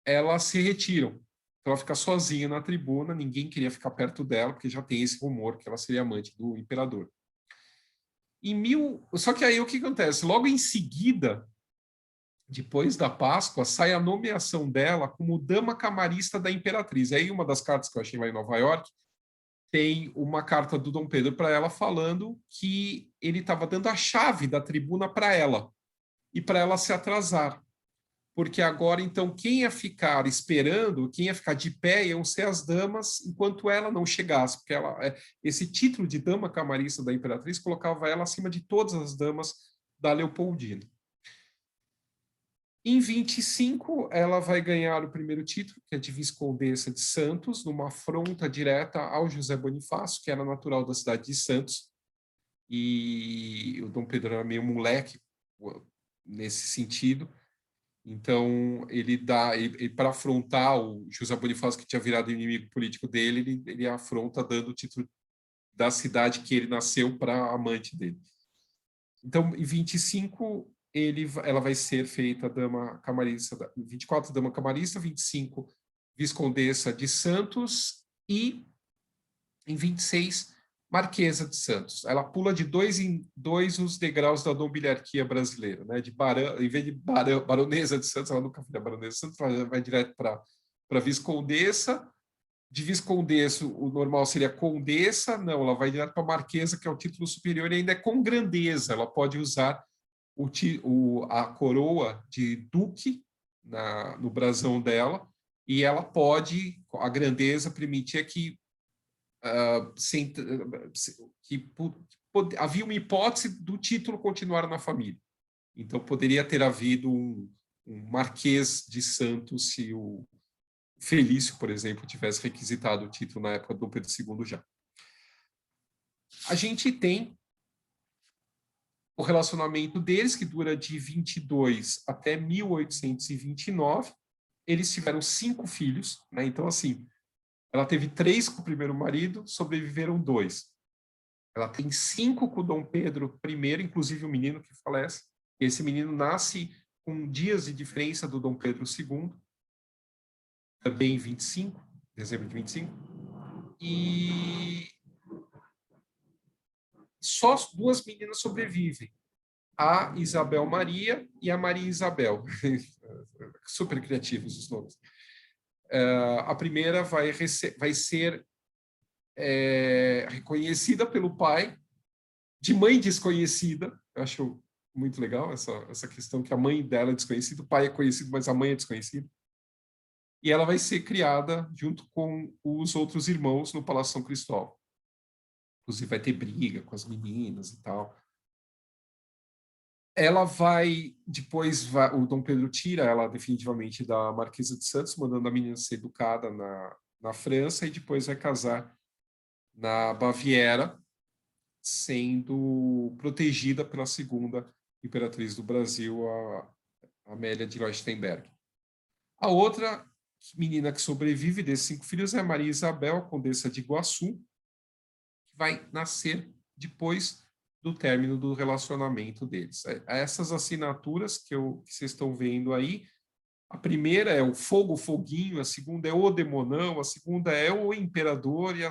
Speaker 3: elas se retiram. Então ela fica sozinha na tribuna, ninguém queria ficar perto dela, porque já tem esse rumor que ela seria amante do imperador. Só que aí o que acontece? Logo em seguida, depois da Páscoa, sai a nomeação dela como dama camarista da imperatriz. Aí uma das cartas que eu achei lá em Nova York, tem uma carta do Dom Pedro para ela falando que ele estava dando a chave da tribuna para ela e para ela se atrasar. Porque agora, então, quem ia ficar esperando, quem ia ficar de pé, iam ser as damas enquanto ela não chegasse. Porque esse título de dama camarista da imperatriz colocava ela acima de todas as damas da Leopoldina. Em 25, ela vai ganhar o primeiro título, que é de Viscondessa de Santos, numa afronta direta ao José Bonifácio, que era natural da cidade de Santos. E o Dom Pedro era meio moleque nesse sentido. Então, ele para afrontar o José Bonifácio, que tinha virado inimigo político dele, ele afronta dando o título da cidade que ele nasceu para a amante dele. Então, em 25, ela vai ser feita dama camarista, 24, dama camarista, 25, viscondessa de Santos, e em 26, Marquesa de Santos. Ela pula de 2 em 2 os degraus da nobiliarquia brasileira, né? Em vez de baronesa de Santos, ela nunca vira baronesa de Santos, ela vai direto para viscondessa. De viscondessa, o normal seria condessa, não, ela vai direto para marquesa, que é o título superior, e ainda é com grandeza. Ela pode usar a coroa de duque no brasão dela, e ela pode, a grandeza permitia que havia uma hipótese do título continuar na família. Então, poderia ter havido um marquês de Santos se o Felício, por exemplo, tivesse requisitado o título na época do Dom Pedro II já. A gente tem o relacionamento deles, que dura de 22 até 1829. Eles tiveram 5 filhos, né? Então, assim, ela teve 3 com o primeiro marido, sobreviveram 2. Ela tem 5 com o Dom Pedro I, inclusive o menino que falece. Esse menino nasce com dias de diferença do Dom Pedro II, também em 25, dezembro de 25. E só 2 meninas sobrevivem, a Isabel Maria e a Maria Isabel. Super criativos os nomes. A primeira vai ser reconhecida pelo pai, de mãe desconhecida. Eu acho muito legal essa questão que a mãe dela é desconhecida, o pai é conhecido, mas a mãe é desconhecida. E ela vai ser criada junto com os outros irmãos no Palácio São Cristóvão. Inclusive vai ter briga com as meninas e tal. Ela depois o Dom Pedro tira ela definitivamente da Marquesa de Santos, mandando a menina ser educada na França, e depois vai casar na Baviera, sendo protegida pela segunda imperatriz do Brasil, a Amélia de Leuchtenberg. A outra menina que sobrevive desses 5 filhos é a Maria Isabel, condessa de Iguaçu, que vai nascer depois do término do relacionamento deles. Essas assinaturas que vocês estão vendo aí, a primeira é o Fogo, Foguinho, a segunda é o Demonão, a segunda é o Imperador, e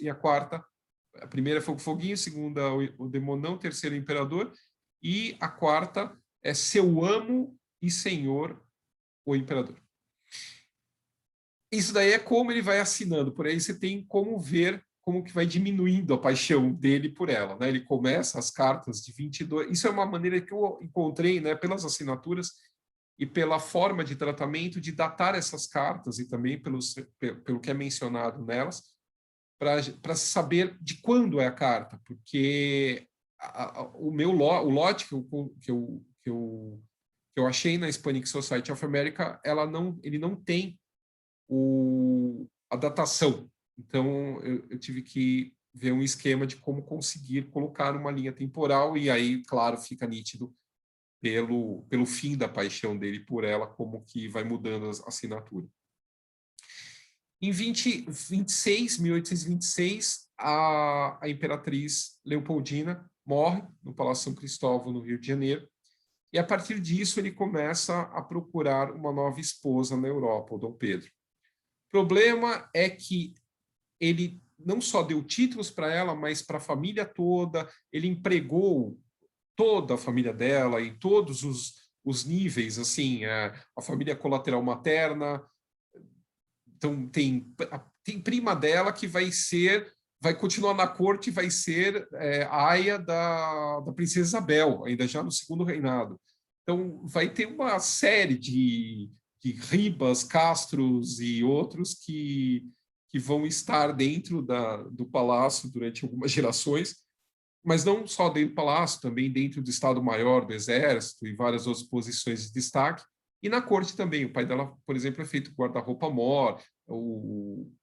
Speaker 3: a quarta, a primeira é Fogo, Foguinho, a segunda é o Demonão, terceira é o Imperador, e a quarta é Seu Amo e Senhor, o Imperador. Isso daí é como ele vai assinando, por aí você tem como ver como que vai diminuindo a paixão dele por ela, né? Ele começa as cartas de 22, isso é uma maneira que eu encontrei, né, pelas assinaturas e pela forma de tratamento, de datar essas cartas, e também pelo que é mencionado nelas, para saber de quando é a carta, porque o lote que eu achei na Hispanic Society of America, ele não tem a datação. Então, eu tive que ver um esquema de como conseguir colocar uma linha temporal, e aí, claro, fica nítido pelo fim da paixão dele por ela, como que vai mudando a assinatura. Em 1826, a Imperatriz Leopoldina morre no Palácio São Cristóvão, no Rio de Janeiro, e a partir disso ele começa a procurar uma nova esposa na Europa, o Dom Pedro. O problema é que ele não só deu títulos para ela, mas para a família toda, ele empregou toda a família dela em todos os níveis, assim, a família colateral materna. Então, tem prima dela que vai continuar na corte, vai ser a aia da Princesa Isabel, ainda já no segundo reinado. Então, vai ter uma série de Ribas, Castros e outros que vão estar dentro do palácio durante algumas gerações, mas não só dentro do palácio, também dentro do Estado-Maior do Exército e várias outras posições de destaque, e na corte também. O pai dela, por exemplo, é feito guarda-roupa-mor,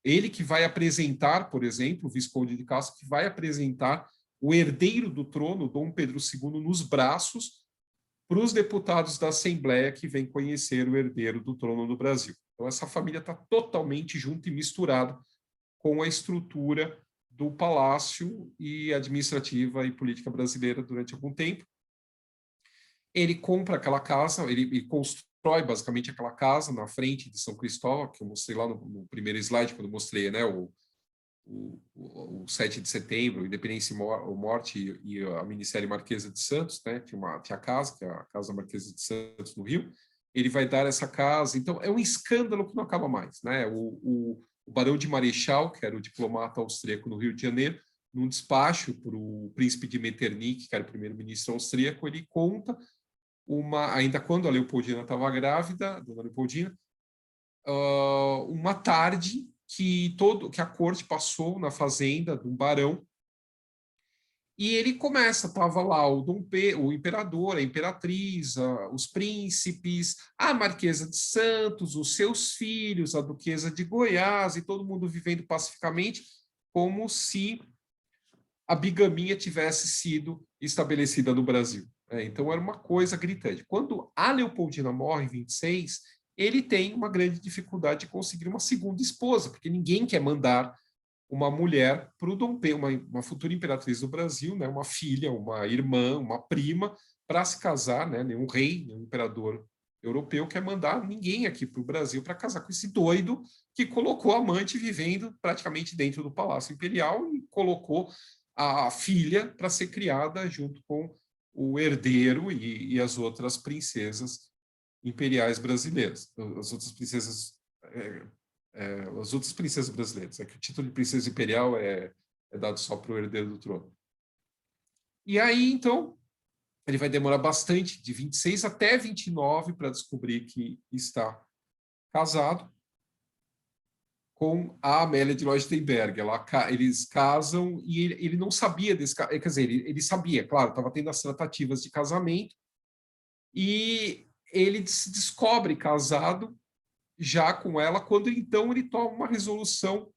Speaker 3: ele que vai apresentar, por exemplo, o Visconde de Castro, que vai apresentar o herdeiro do trono, Dom Pedro II, nos braços para os deputados da Assembleia que vêm conhecer o herdeiro do trono do Brasil. Então, essa família está totalmente junto e misturada com a estrutura do palácio e administrativa e política brasileira durante algum tempo. Ele compra aquela casa, ele constrói basicamente aquela casa na frente de São Cristóvão, que eu mostrei lá no primeiro slide, quando eu mostrei, né, o 7 de setembro, Independência e Morte e a minissérie Marquesa de Santos, né, tinha a casa, que é a Casa Marquesa de Santos, no Rio. Ele vai dar essa casa. Então, é um escândalo que não acaba mais, né? O Barão de Marechal, que era o diplomata austríaco no Rio de Janeiro, num despacho para o príncipe de Metternich, que era o primeiro-ministro austríaco, ele conta ainda quando a Leopoldina estava grávida, dona Leopoldina, uma tarde que a corte passou na fazenda de um barão, e ele estava lá o imperador, a imperatriz, os príncipes, a Marquesa de Santos, os seus filhos, a Duquesa de Goiás, e todo mundo vivendo pacificamente, como se a bigamia tivesse sido estabelecida no Brasil. Então, era uma coisa gritante. Quando a Leopoldina morre em 26, ele tem uma grande dificuldade de conseguir uma segunda esposa, porque ninguém quer mandar uma mulher para o Dom Pedro, uma futura imperatriz do Brasil, né, uma filha, uma irmã, uma prima, para se casar, né, nenhum rei, nenhum imperador europeu quer mandar ninguém aqui para o Brasil para casar com esse doido que colocou a amante vivendo praticamente dentro do Palácio Imperial e colocou a filha para ser criada junto com o herdeiro e as outras princesas imperiais brasileiras, as outras princesas brasileiras. É que o título de princesa imperial é dado só para o herdeiro do trono. E aí, então, ele vai demorar bastante, de 26 até 29, para descobrir que está casado com a Amélia de Leuchtenberg. Eles casam e ele não sabia desse... Quer dizer, ele sabia, claro, estava tendo as tratativas de casamento, e ele se descobre casado já com ela, quando então ele toma uma resolução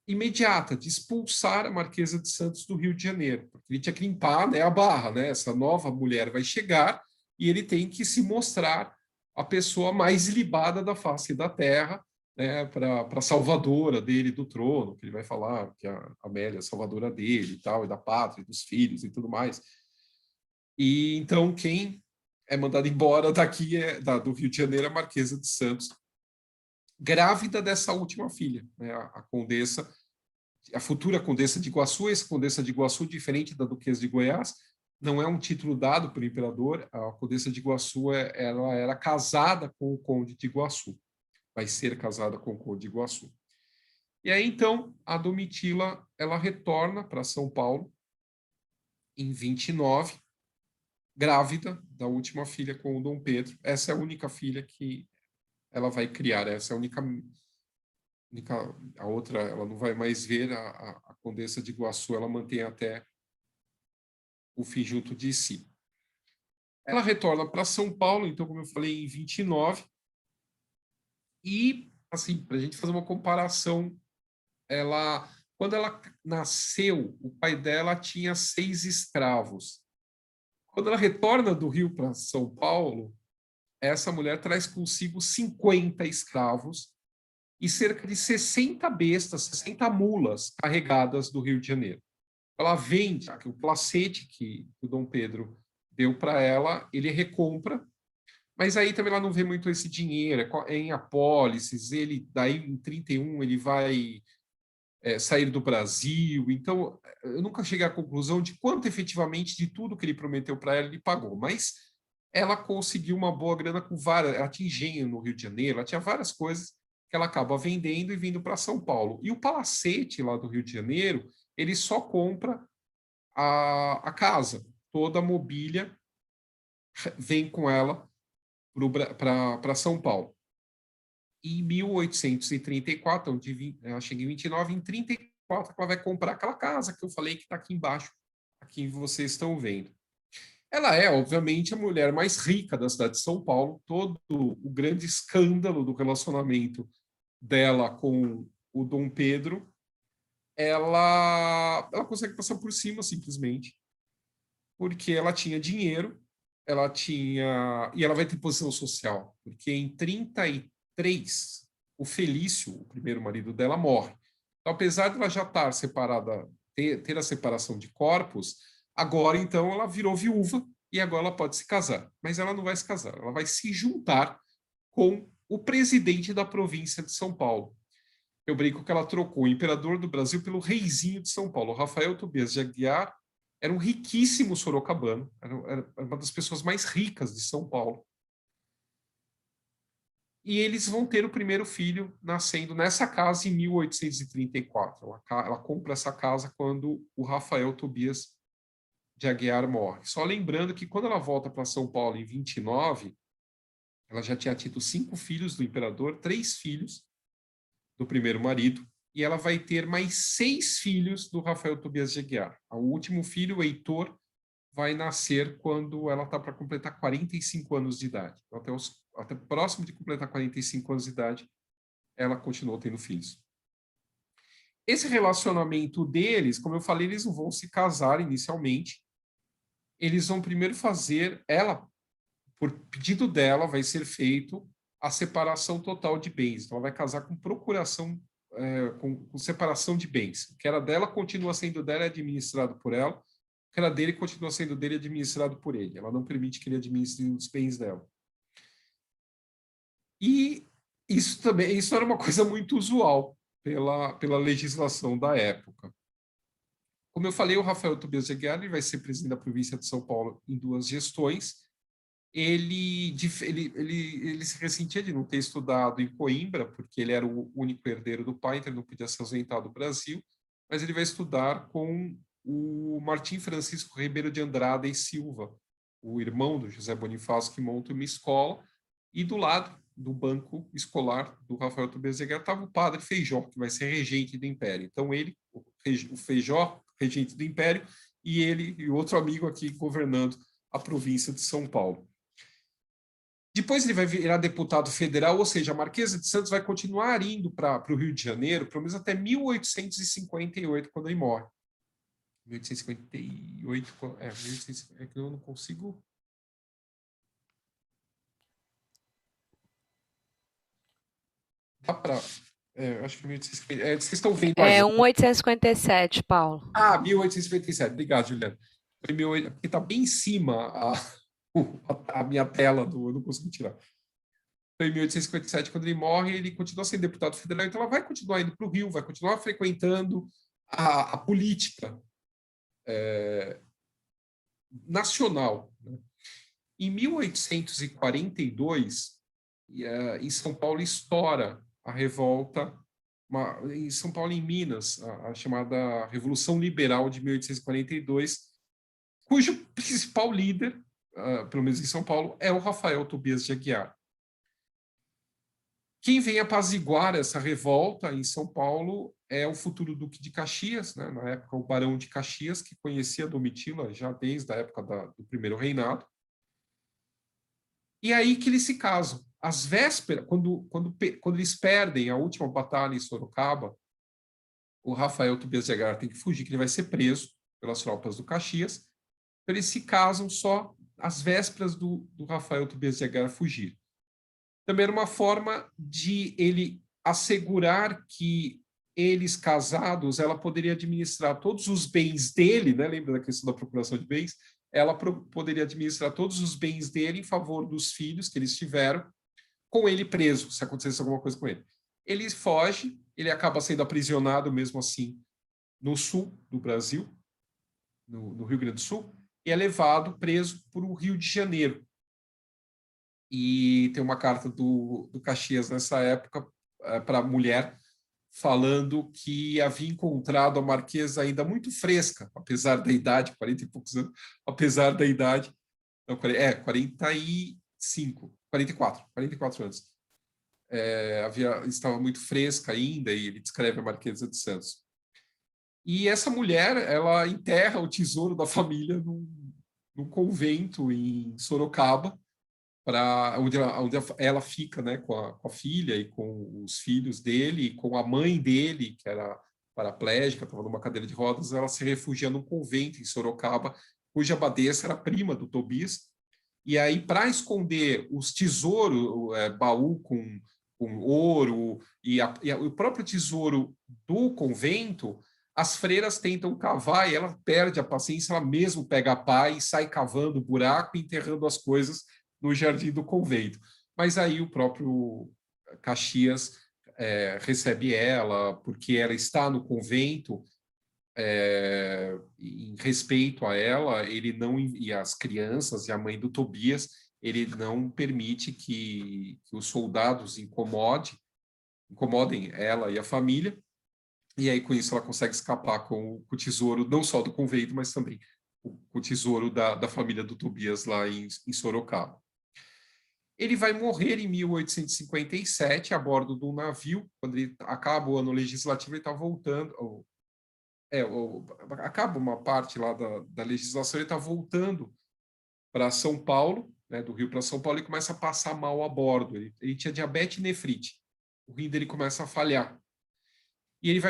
Speaker 3: imediata de expulsar a Marquesa de Santos do Rio de Janeiro, porque ele tinha que limpar, né, a barra, né? Essa nova mulher vai chegar e ele tem que se mostrar a pessoa mais ilibada da face da terra, né, para salvadora dele do trono, que ele vai falar que a Amélia é salvadora dele e tal, e da pátria, dos filhos e tudo mais. E então quem é mandado embora daqui do Rio de Janeiro, a Marquesa de Santos, grávida dessa última filha, né, a condessa, a futura condessa de Iguaçu. Essa condessa de Iguaçu, diferente da Duquesa de Goiás, não é um título dado pelo imperador. A condessa de Iguaçu ela era casada com o conde de Iguaçu, vai ser casada com o conde de Iguaçu. E aí, então, a Domitila, ela retorna para São Paulo em 29, grávida da última filha com o Dom Pedro. Essa é a única filha que ela vai criar, essa é a única, a outra ela não vai mais ver. A condessa de Iguaçu, ela mantém até o fim junto de si. Ela retorna para São Paulo, então, como eu falei, em 29, e, assim, para a gente fazer uma comparação, quando ela nasceu, o pai dela tinha 6 escravos. Quando ela retorna do Rio para São Paulo, essa mulher traz consigo 50 escravos e cerca de 60 bestas, 60 mulas carregadas do Rio de Janeiro. Ela vende o placete que o Dom Pedro deu para ela, ele recompra, mas aí também ela não vê muito esse dinheiro, é em apólices. Daí em 31 ele vai sair do Brasil. Então, eu nunca cheguei à conclusão de quanto efetivamente de tudo que ele prometeu para ela ele pagou, mas ela conseguiu uma boa grana com ela tinha engenho no Rio de Janeiro, ela tinha várias coisas que ela acaba vendendo e vindo para São Paulo. E o palacete lá do Rio de Janeiro, ele só compra a casa, toda a mobília vem com ela para São Paulo. Em 1834, onde ela chega em 29, em 34 ela vai comprar aquela casa que eu falei que está aqui embaixo, aqui vocês estão vendo. Ela é, obviamente, a mulher mais rica da cidade de São Paulo. Todo o grande escândalo do relacionamento dela com o Dom Pedro, ela consegue passar por cima, simplesmente, porque ela tinha dinheiro, ela tinha... E ela vai ter posição social, porque em 33, o Felício, o primeiro marido dela, morre. Então, apesar de ela já estar separada, ter a separação de corpos, agora, então, ela virou viúva e agora ela pode se casar. Mas ela não vai se casar, ela vai se juntar com o presidente da província de São Paulo. Eu brinco que ela trocou o imperador do Brasil pelo reizinho de São Paulo. Rafael Tobias de Aguiar era um riquíssimo sorocabano, era uma das pessoas mais ricas de São Paulo. E eles vão ter o primeiro filho nascendo nessa casa em 1834. Ela compra essa casa quando o Rafael Tobias de Aguiar morre. Só lembrando que quando ela volta para São Paulo em 29, ela já tinha tido 5 filhos do imperador, 3 filhos do primeiro marido, e ela vai ter mais 6 filhos do Rafael Tobias de Aguiar. O último filho, o Heitor, vai nascer quando ela está para completar 45 anos de idade. Então, até próximo de completar 45 anos de idade, ela continuou tendo filhos. Esse relacionamento deles, como eu falei, eles não vão se casar inicialmente. Eles vão primeiro fazer, ela, por pedido dela, vai ser feito a separação total de bens. Então, ela vai casar com procuração, com separação de bens. O que era dela continua sendo dela, é administrado por ela. O que era dele continua sendo dele, é administrado por ele. Ela não permite que ele administre os bens dela. E isso era uma coisa muito usual pela legislação da época. Como eu falei, o Rafael Tobias de Aguiar vai ser presidente da província de São Paulo em 2 gestões. Ele se ressentia de não ter estudado em Coimbra, porque ele era o único herdeiro do pai, então ele não podia se ausentar do Brasil, mas ele vai estudar com o Martim Francisco Ribeiro de Andrada e Silva, o irmão do José Bonifácio, que monta uma escola, e do lado do banco escolar do Rafael Tobias de Aguiar estava o padre Feijó, que vai ser regente do Império. Então ele, o Feijó, regente do Império, e ele e outro amigo aqui governando a província de São Paulo. Depois ele vai virar deputado federal, ou seja, a Marquesa de Santos vai continuar indo para o Rio de Janeiro, pelo menos até 1858, quando ele morre. 1858, é que eu não consigo... Dá para... acho que 1857... vocês estão vendo aí.
Speaker 1: 1857, Paulo.
Speaker 3: 1857. Obrigado, Juliana. Porque está bem em cima a minha tela, eu não consigo tirar. Então, em 1857, quando ele morre, ele continua sendo deputado federal, então ela vai continuar indo para o Rio, vai continuar frequentando a política nacional. Né? Em 1842, em São Paulo, estoura a revolta, em São Paulo, em Minas, a chamada Revolução Liberal de 1842, cujo principal líder, pelo menos em São Paulo, é o Rafael Tobias de Aguiar. Quem vem apaziguar essa revolta em São Paulo é o futuro Duque de Caxias, né? Na época o Barão de Caxias, que conhecia Domitila já desde a época do primeiro reinado. E aí que eles se casam. Às vésperas, quando eles perdem a última batalha em Sorocaba, o Rafael Tobias de Aguiar tem que fugir, que ele vai ser preso pelas tropas do Caxias. Então, eles se casam só às vésperas do Rafael Tobias de Aguiar fugir. Também era uma forma de ele assegurar que eles casados, ela poderia administrar todos os bens dele, né? Lembra da questão da procuração de bens? Ela poderia administrar todos os bens dele em favor dos filhos que eles tiveram, com ele preso, se acontecesse alguma coisa com ele. Ele foge, ele acaba sendo aprisionado mesmo assim no sul do Brasil, no Rio Grande do Sul, e é levado preso para o Rio de Janeiro. E tem uma carta do Caxias nessa época para a mulher, falando que havia encontrado a Marquesa ainda muito fresca, apesar da idade, 40 e poucos anos, apesar da idade, não, 44 anos. Estava muito fresca ainda, e ele descreve a Marquesa de Santos. E essa mulher, ela enterra o tesouro da família num convento em Sorocaba, onde ela fica, né, com a filha e com os filhos dele, e com a mãe dele, que era paraplégica, estava numa cadeira de rodas. Ela se refugia num convento em Sorocaba, cuja abadesa era prima do Tobias, E aí, para esconder os tesouros, baú com ouro e o próprio tesouro do convento, as freiras tentam cavar e ela perde a paciência, ela mesmo pega a pá e sai cavando o buraco e enterrando as coisas no jardim do convento. Mas aí o próprio Caxias recebe ela, porque ela está no convento, em respeito a ela, ele não, e as crianças e a mãe do Tobias, ele não permite que os soldados incomodem ela e a família, e aí com isso ela consegue escapar com o tesouro, não só do convento, mas também o tesouro da família do Tobias lá em Sorocaba. Ele vai morrer em 1857 a bordo de um navio. Quando ele acaba o ano legislativo, ele está voltando, acaba uma parte lá da legislação, ele está voltando para São Paulo, né, do Rio para São Paulo, e começa a passar mal a bordo. Ele tinha diabetes e nefrite. O rim dele começa a falhar. E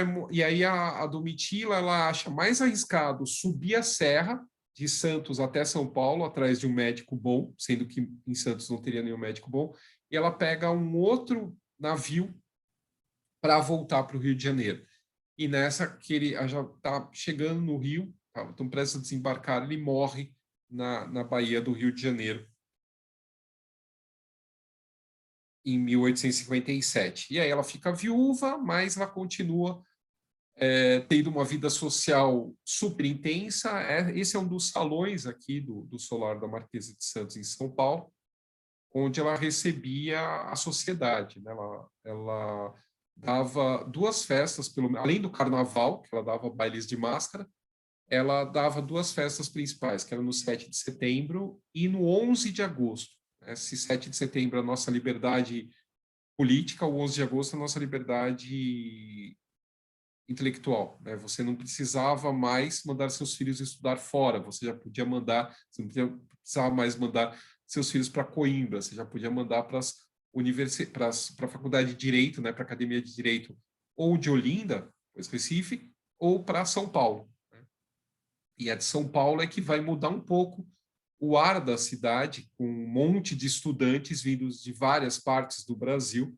Speaker 3: aí a Domitila, ela acha mais arriscado subir a serra de Santos até São Paulo, atrás de um médico bom, sendo que em Santos não teria nenhum médico bom, e ela pega um outro navio para voltar para o Rio de Janeiro. E nessa que ele já está chegando no Rio, estão prestes a desembarcar, ele morre na Baía do Rio de Janeiro, em 1857. E aí ela fica viúva, mas ela continua tendo uma vida social super intensa. Esse é um dos salões aqui do Solar da Marquesa de Santos, em São Paulo, onde ela recebia a sociedade, né? Ela dava 2 festas, além do carnaval, que ela dava bailes de máscara, ela dava 2 festas principais, que era no 7 de setembro e no 11 de agosto. Esse 7 de setembro é a nossa liberdade política, o 11 de agosto é a nossa liberdade intelectual, né? Você não precisava mais mandar seus filhos estudar fora, você já podia mandar, você não precisava mais mandar seus filhos para Coimbra, você já podia mandar para a faculdade de Direito, né, para a Academia de Direito, ou de Olinda, Recife, ou para São Paulo, né? E a de São Paulo é que vai mudar um pouco o ar da cidade, com um monte de estudantes vindos de várias partes do Brasil,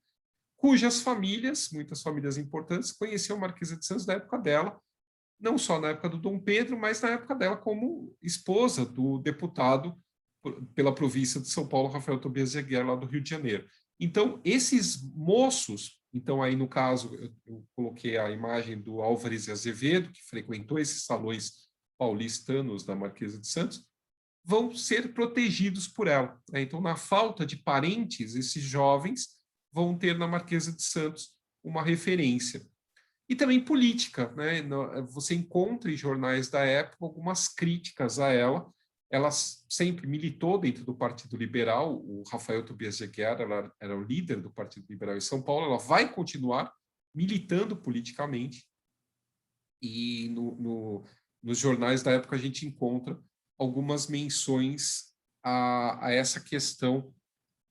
Speaker 3: cujas famílias, muitas famílias importantes, conheciam a Marquesa de Santos na época dela, não só na época do Dom Pedro, mas na época dela como esposa do deputado pela província de São Paulo, Rafael Tobias de Aguiar, lá do Rio de Janeiro. Então, esses moços, então aí no caso, eu coloquei a imagem do Álvares Azevedo, que frequentou esses salões paulistanos da Marquesa de Santos, vão ser protegidos por ela, né? Então, na falta de parentes, esses jovens vão ter na Marquesa de Santos uma referência. E também política, né? Você encontra em jornais da época algumas críticas a ela. Ela sempre militou dentro do Partido Liberal. O Rafael Tobias de Aguiar era o líder do Partido Liberal em São Paulo. Ela vai continuar militando politicamente. E nos jornais da época a gente encontra algumas menções a essa questão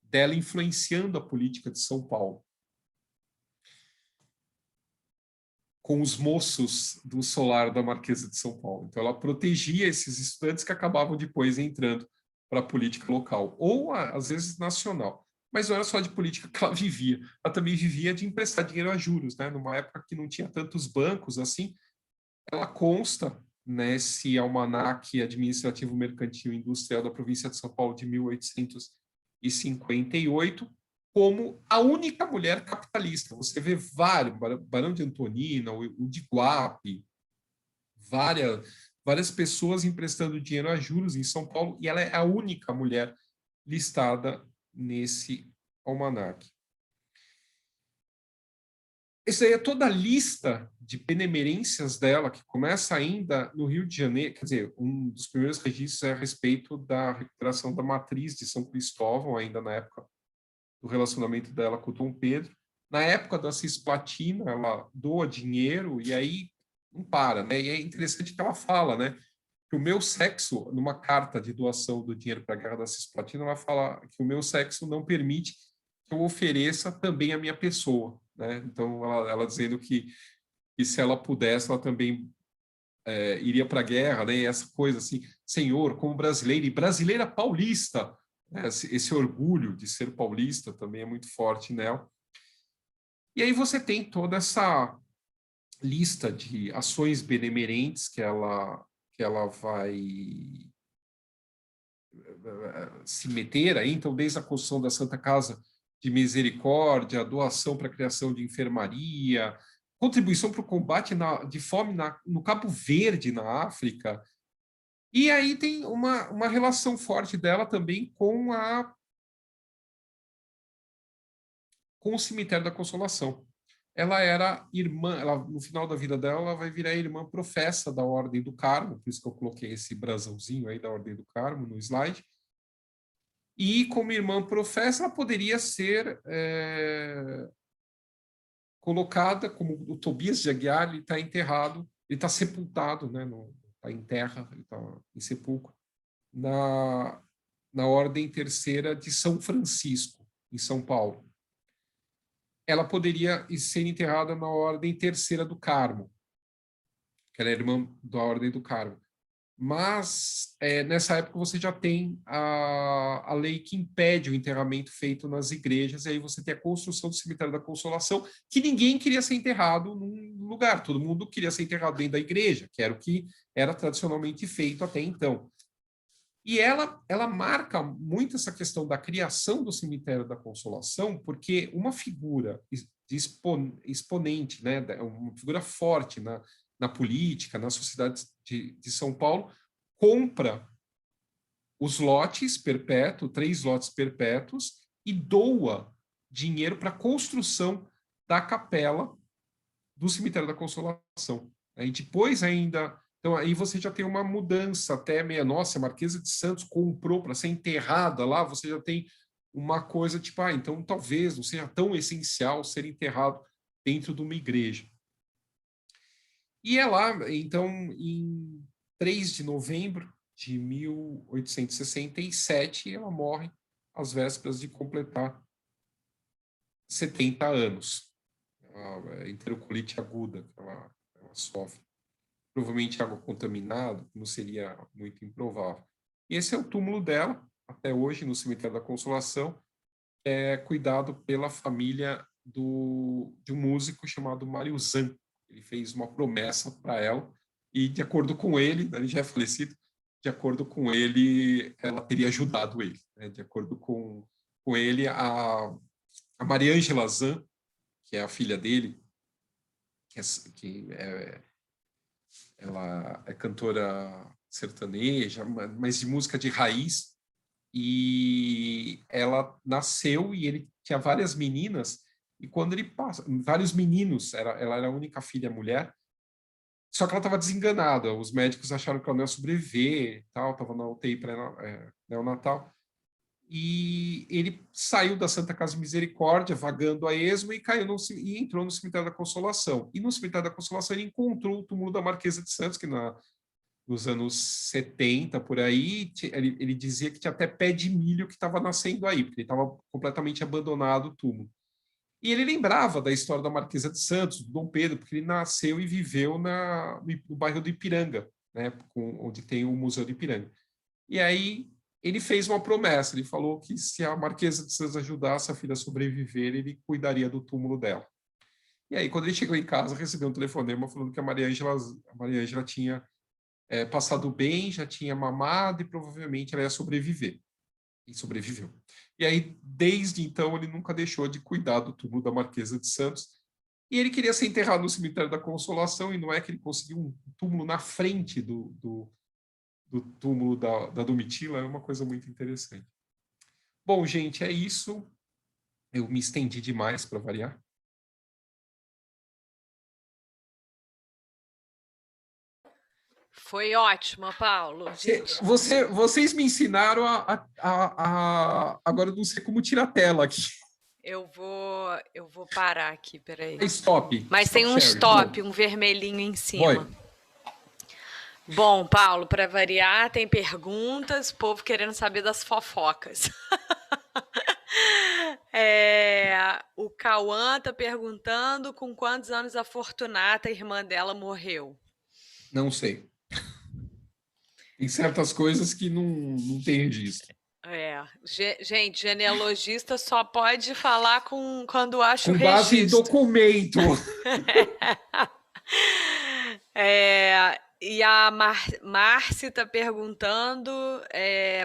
Speaker 3: dela influenciando a política de São Paulo, com os moços do Solar da Marquesa de São Paulo. Então, ela protegia esses estudantes que acabavam depois entrando para a política local, ou às vezes nacional. Mas não era só de política que ela vivia, ela também vivia de emprestar dinheiro a juros, né? Numa época que não tinha tantos bancos assim. Ela consta nesse almanaque administrativo mercantil industrial da província de São Paulo de 1858, como a única mulher capitalista. Você vê vários, Barão de Antonina, o de Guape, várias pessoas emprestando dinheiro a juros em São Paulo, e ela é a única mulher listada nesse almanaque. Essa aí é toda a lista de benemerências dela, que começa ainda no Rio de Janeiro. Quer dizer, um dos primeiros registros é a respeito da recuperação da matriz de São Cristóvão, ainda na época do relacionamento dela com o Dom Pedro. Na época da Cisplatina, ela doa dinheiro e aí não para, né? E é interessante que ela fala, né, que o meu sexo, numa carta de doação do dinheiro para a Guerra da Cisplatina, ela fala que o meu sexo não permite que eu ofereça também a minha pessoa, né? Então, ela dizendo que se ela pudesse, ela também iria para a guerra, né? E essa coisa assim, senhor, como brasileira e brasileira paulista, Esse orgulho de ser paulista também é muito forte nela. E aí você tem toda essa lista de ações benemerentes que ela vai se meter aí, então desde a construção da Santa Casa de Misericórdia, doação para a criação de enfermaria, contribuição para o combate de fome no Cabo Verde, na África. E aí tem uma relação forte dela também com o Cemitério da Consolação. Ela era irmã, no final da vida dela, ela vai virar irmã professa da Ordem do Carmo, por isso que eu coloquei esse brasãozinho aí da Ordem do Carmo no slide. E como irmã professa, ela poderia ser colocada, como o Tobias de Aguiar, ele está enterrado, ele está sepultado, né, está em terra, ele está em sepulcro, na Ordem Terceira de São Francisco, em São Paulo. Ela poderia ser enterrada na Ordem Terceira do Carmo, que ela é irmã da Ordem do Carmo. Mas, nessa época, você já tem a lei que impede o enterramento feito nas igrejas, e aí você tem a construção do Cemitério da Consolação, que ninguém queria ser enterrado num lugar, todo mundo queria ser enterrado dentro da igreja, que era o que era tradicionalmente feito até então. E ela marca muito essa questão da criação do Cemitério da Consolação, porque uma figura de exponente, né, uma figura forte na política, na sociedade de São Paulo, compra os lotes perpétuos, 3 lotes perpétuos, e doa dinheiro para a construção da capela do Cemitério da Consolação. Aí depois ainda... Então, aí você já tem uma mudança até meia... Nossa, a Marquesa de Santos comprou para ser enterrada lá, você já tem uma coisa tipo, então talvez não seja tão essencial ser enterrado dentro de uma igreja. E é lá, então, em 3 de novembro de 1867, ela morre às vésperas de completar 70 anos. A enterocolite aguda que ela sofre. Provavelmente água contaminada, não seria muito improvável. E esse é o túmulo dela, até hoje, no Cemitério da Consolação, cuidado pela família de um músico chamado Mário Zan. Ele fez uma promessa para ela, e de acordo com ele, ele já é falecido, de acordo com ele, ela teria ajudado ele. Né? De acordo com ele, a Maria Ângela Zan, que é a filha dele, ela é cantora sertaneja, mas de música de raiz, e ela nasceu e ele tinha várias meninas, e quando ele passa, vários meninos, ela era a única filha mulher, só que ela estava desenganada, os médicos acharam que ela não ia sobreviver, estava na UTI pré-neonatal, e ele saiu da Santa Casa de Misericórdia, vagando a esmo, e e entrou no Cemitério da Consolação. E no Cemitério da Consolação ele encontrou o túmulo da Marquesa de Santos, que nos anos 70, por aí, ele dizia que tinha até pé de milho que estava nascendo aí, porque ele estava completamente abandonado o túmulo. E ele lembrava da história da Marquesa de Santos, do Dom Pedro, porque ele nasceu e viveu no bairro do Ipiranga, né, onde tem o Museu do Ipiranga. E aí ele fez uma promessa, ele falou que se a Marquesa de Santos ajudasse a filha a sobreviver, ele cuidaria do túmulo dela. E aí, quando ele chegou em casa, recebeu um telefonema falando que a Maria Ângela tinha passado bem, já tinha mamado e provavelmente ela ia sobreviver. E sobreviveu. E aí, desde então, ele nunca deixou de cuidar do túmulo da Marquesa de Santos. E ele queria ser enterrado no Cemitério da Consolação, e não é que ele conseguiu um túmulo na frente do túmulo da Domitila, é uma coisa muito interessante. Bom, gente, é isso. Eu me estendi demais para variar.
Speaker 1: Foi ótimo, Paulo. Gente.
Speaker 3: Vocês me ensinaram agora eu não sei como tirar a tela aqui.
Speaker 1: Eu vou parar aqui, peraí.
Speaker 3: Stop.
Speaker 1: Mas tem um stop, um vermelhinho em cima.
Speaker 3: Vai.
Speaker 1: Bom, Paulo, para variar, tem perguntas, povo querendo saber das fofocas. O Cauã está perguntando com quantos anos a Fortunata, a irmã dela, morreu.
Speaker 3: Não sei. Tem certas coisas que não tem registro.
Speaker 1: Gente, genealogista só pode falar quando acha o
Speaker 3: Com base em
Speaker 1: registro.
Speaker 3: documento.
Speaker 1: E a Márcia está perguntando,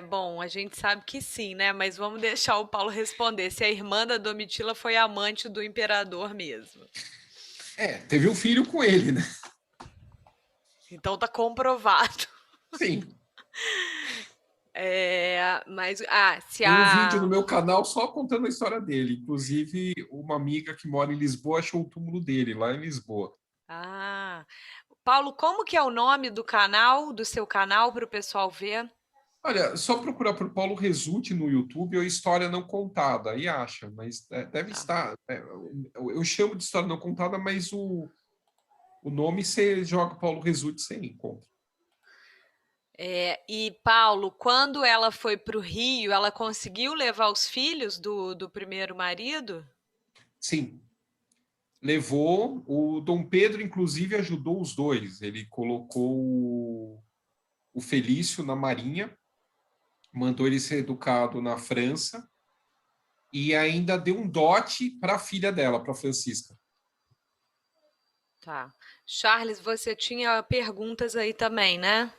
Speaker 1: bom, a gente sabe que sim, né? Mas vamos deixar o Paulo responder se a irmã da Domitila foi amante do imperador mesmo.
Speaker 3: Teve um filho com ele, né?
Speaker 1: Então tá comprovado.
Speaker 3: Sim.
Speaker 1: Mas se
Speaker 3: Tem um vídeo no meu canal só contando a história dele. Inclusive, uma amiga que mora em Lisboa achou o túmulo dele lá em Lisboa.
Speaker 1: Paulo, como que é o nome do seu canal, para o pessoal ver?
Speaker 3: Olha, só procurar por Paulo Resulti no YouTube ou História Não Contada, aí acha, mas deve estar. Eu chamo de História Não Contada, mas o nome você joga Paulo Resulti, você encontra.
Speaker 1: E, Paulo, quando ela foi para o Rio, ela conseguiu levar os filhos do primeiro marido?
Speaker 3: Sim. Levou, o Dom Pedro, inclusive, ajudou os dois. Ele colocou o Felício na Marinha, mandou ele ser educado na França e ainda deu um dote para a filha dela, para Francisca.
Speaker 1: Tá. Charles, você tinha perguntas aí também, né?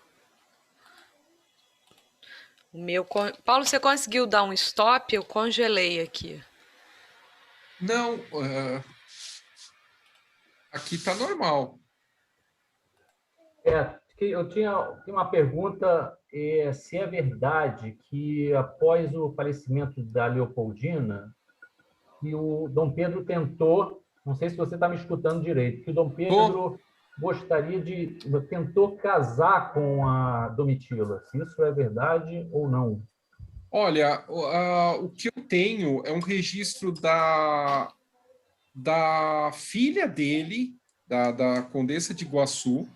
Speaker 1: Paulo, você conseguiu dar um stop? Eu congelei aqui.
Speaker 3: Não, aqui está normal.
Speaker 4: Eu tinha uma pergunta, se é verdade que após o falecimento da Leopoldina, que o Dom Pedro tentou, não sei se você está me escutando direito, que o Dom Pedro tentou casar com a Domitila, se isso é verdade ou não?
Speaker 3: Olha, o que eu tenho é um registro da filha dele, da Condessa de Iguaçu,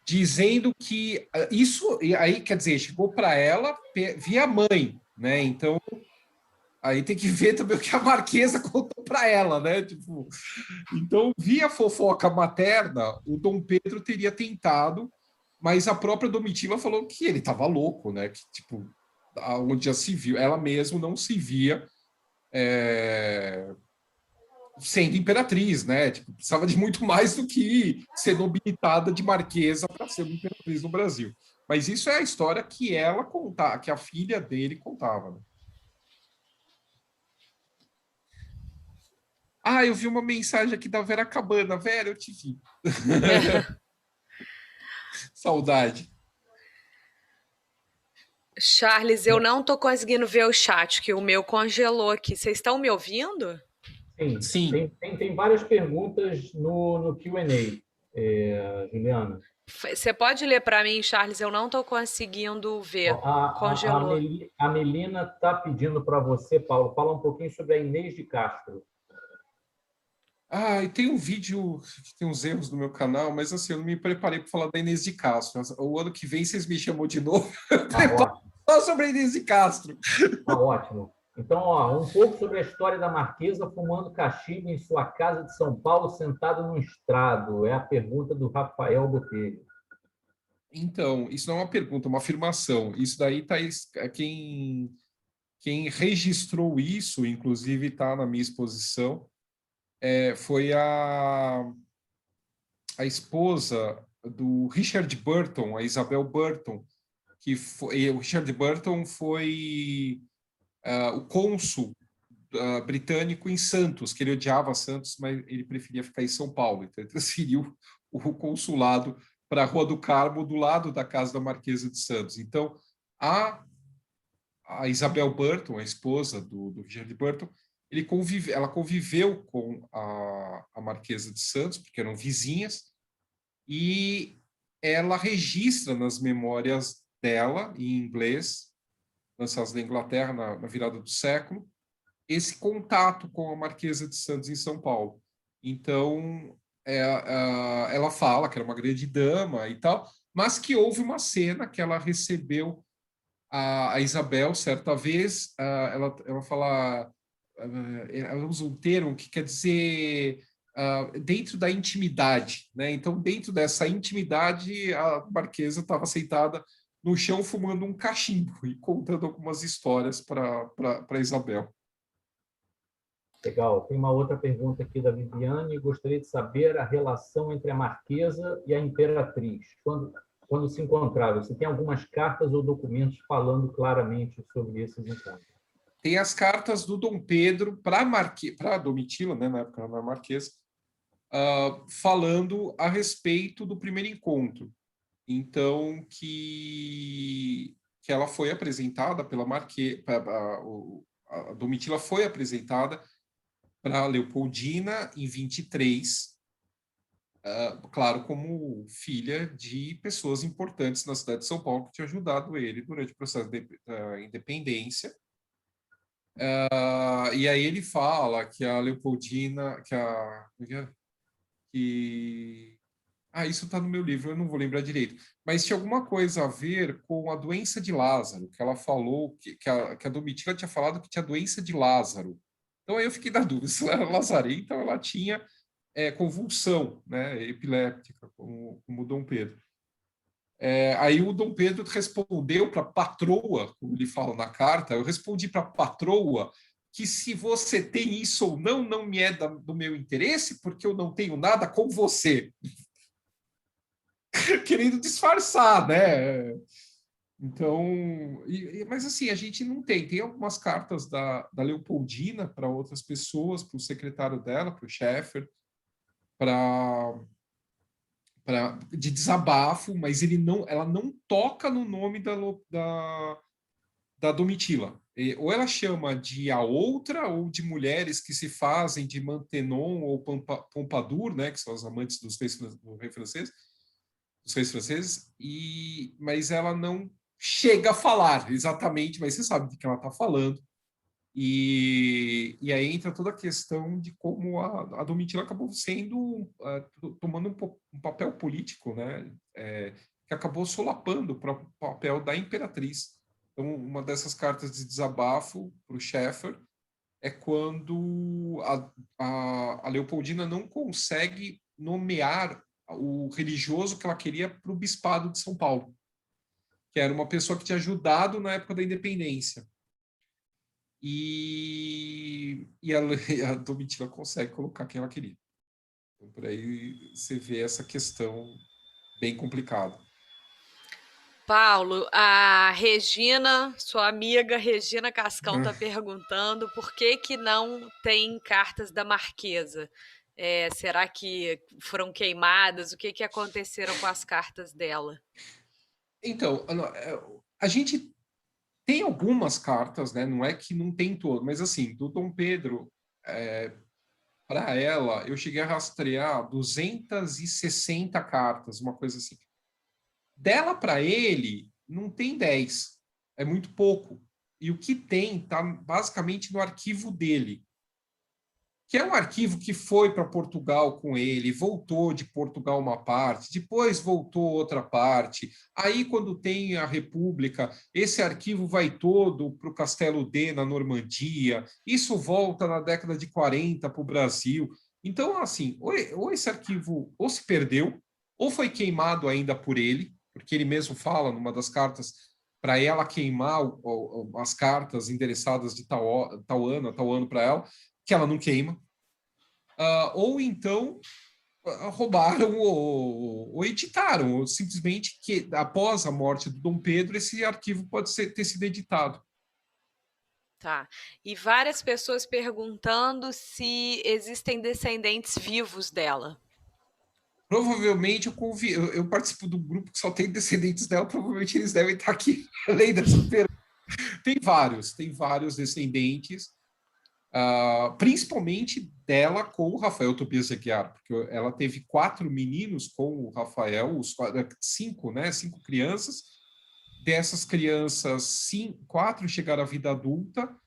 Speaker 3: dizendo que isso, aí quer dizer, chegou para ela via mãe, né? Então, aí tem que ver também o que a Marquesa contou para ela, né? Tipo, então, via fofoca materna, o Dom Pedro teria tentado, mas a própria Domitila falou que ele estava louco, né? Que, tipo, onde já se viu, ela mesma não se via sendo imperatriz, né? Tipo, precisava de muito mais do que ser nobilitada de marquesa para ser uma imperatriz no Brasil. Mas isso é a história que ela contava, que a filha dele contava. Né? Eu vi uma mensagem aqui da Vera Cabana. Vera, eu te vi. Saudade.
Speaker 1: Charles, eu não estou conseguindo ver o chat, que o meu congelou aqui. Vocês estão me ouvindo?
Speaker 4: Sim. Tem várias perguntas no Q&A, Juliana.
Speaker 1: Você pode ler para mim, Charles? Eu não estou conseguindo ver. Congelou.
Speaker 4: A Melina está pedindo para você, Paulo, falar um pouquinho sobre a Inês de Castro.
Speaker 3: E tem um vídeo que tem uns erros no meu canal, mas assim, eu não me preparei para falar da Inês de Castro. O ano que vem vocês me chamam de novo. Só sobre a Inês de Castro.
Speaker 4: Ótimo. Então, um pouco sobre a história da Marquesa fumando cachimbo em sua casa de São Paulo, sentado num estrado. É a pergunta do Rafael Botelho.
Speaker 3: Então, isso não é uma pergunta, é uma afirmação. Isso daí tá quem registrou isso, inclusive está na minha exposição, foi a esposa do Richard Burton, a Isabel Burton, o Richard Burton foi o cônsul britânico em Santos, que ele odiava Santos, mas ele preferia ficar em São Paulo, então ele transferiu o consulado para a Rua do Carmo, do lado da casa da Marquesa de Santos. Então, a Isabel Burton, a esposa do Richard Burton, ela conviveu com a Marquesa de Santos, porque eram vizinhas, e ela registra nas memórias dela, em inglês, lançadas na Inglaterra na virada do século, esse contato com a Marquesa de Santos em São Paulo. Então, ela fala que era uma grande dama e tal, mas que houve uma cena que ela recebeu a Isabel, certa vez, ela fala, ela usa um termo que quer dizer dentro da intimidade, né? Então, dentro dessa intimidade, a Marquesa estava sentada no chão fumando um cachimbo e contando algumas histórias para Isabel.
Speaker 4: Legal. Tem uma outra pergunta aqui da Viviane. Gostaria de saber a relação entre a Marquesa e a Imperatriz. Quando se encontraram, você tem algumas cartas ou documentos falando claramente sobre esses encontros?
Speaker 3: Tem as cartas do Dom Pedro para a Domitila, né, na época ela era Marquesa, falando a respeito do primeiro encontro. Então, que ela foi apresentada pela Marquesa, a Domitila foi apresentada para Leopoldina em 23, claro, como filha de pessoas importantes na cidade de São Paulo que tinham ajudado ele durante o processo da independência. E aí ele fala que a Leopoldina, isso está no meu livro, eu não vou lembrar direito, mas tinha alguma coisa a ver com a doença de Lázaro, que ela falou, que a Domitila tinha falado que tinha doença de Lázaro. Então aí eu fiquei na dúvida, se ela era lazarenta, ela tinha convulsão, né, epiléptica, como o Dom Pedro. Aí o Dom Pedro respondeu para a patroa, como ele fala na carta, eu respondi para a patroa que se você tem isso ou não, não me é do meu interesse, porque eu não tenho nada com você. Querendo disfarçar, né? Então, mas assim, a gente não tem algumas cartas da Leopoldina para outras pessoas, para o secretário dela, para o Scheffer, de desabafo, mas ela não toca no nome da Domitila. Ou ela chama de a outra, ou de mulheres que se fazem de Maintenon ou Pompadour, né, que são as amantes do rei francês, dos reis franceses, mas ela não chega a falar exatamente, mas você sabe de que ela está falando. E aí entra toda a questão de como a Domitila acabou tomando um papel político, né? Que acabou solapando para o papel da imperatriz. Então, uma dessas cartas de desabafo para o Scheffer é quando a Leopoldina não consegue nomear o religioso que ela queria para o bispado de São Paulo, que era uma pessoa que tinha ajudado na época da independência. E a Domitila consegue colocar quem ela queria. Então, por aí você vê essa questão bem complicada.
Speaker 1: Paulo, a Regina, sua amiga Regina Cascão, está perguntando por que não tem cartas da Marquesa. Será que foram queimadas? O que aconteceram com as cartas dela?
Speaker 3: Então, a gente tem algumas cartas, né? Não é que não tem todo, mas assim, do Dom Pedro, para ela, eu cheguei a rastrear 260 cartas, uma coisa assim. Dela para ele, não tem 10. É muito pouco. E o que tem está basicamente no arquivo dele, que é um arquivo que foi para Portugal com ele, voltou de Portugal uma parte, depois voltou outra parte. Aí, quando tem a República, esse arquivo vai todo para o Castelo D, na Normandia. Isso volta na década de 40 para o Brasil. Então, assim, ou esse arquivo ou se perdeu, ou foi queimado ainda por ele, porque ele mesmo fala numa das cartas para ela queimar as cartas endereçadas de tal ano para ela, que ela não queima, ou então roubaram ou editaram, ou simplesmente que após a morte do Dom Pedro, esse arquivo pode ter sido editado.
Speaker 1: Tá. E várias pessoas perguntando se existem descendentes vivos dela.
Speaker 3: Provavelmente eu participo do grupo que só tem descendentes dela, provavelmente eles devem estar aqui, além dessa pergunta. Tem vários descendentes, principalmente dela com o Rafael Tobias Aguiar, porque ela teve 4 meninos com o Rafael, 5 crianças. Dessas crianças, 4 chegaram à vida adulta,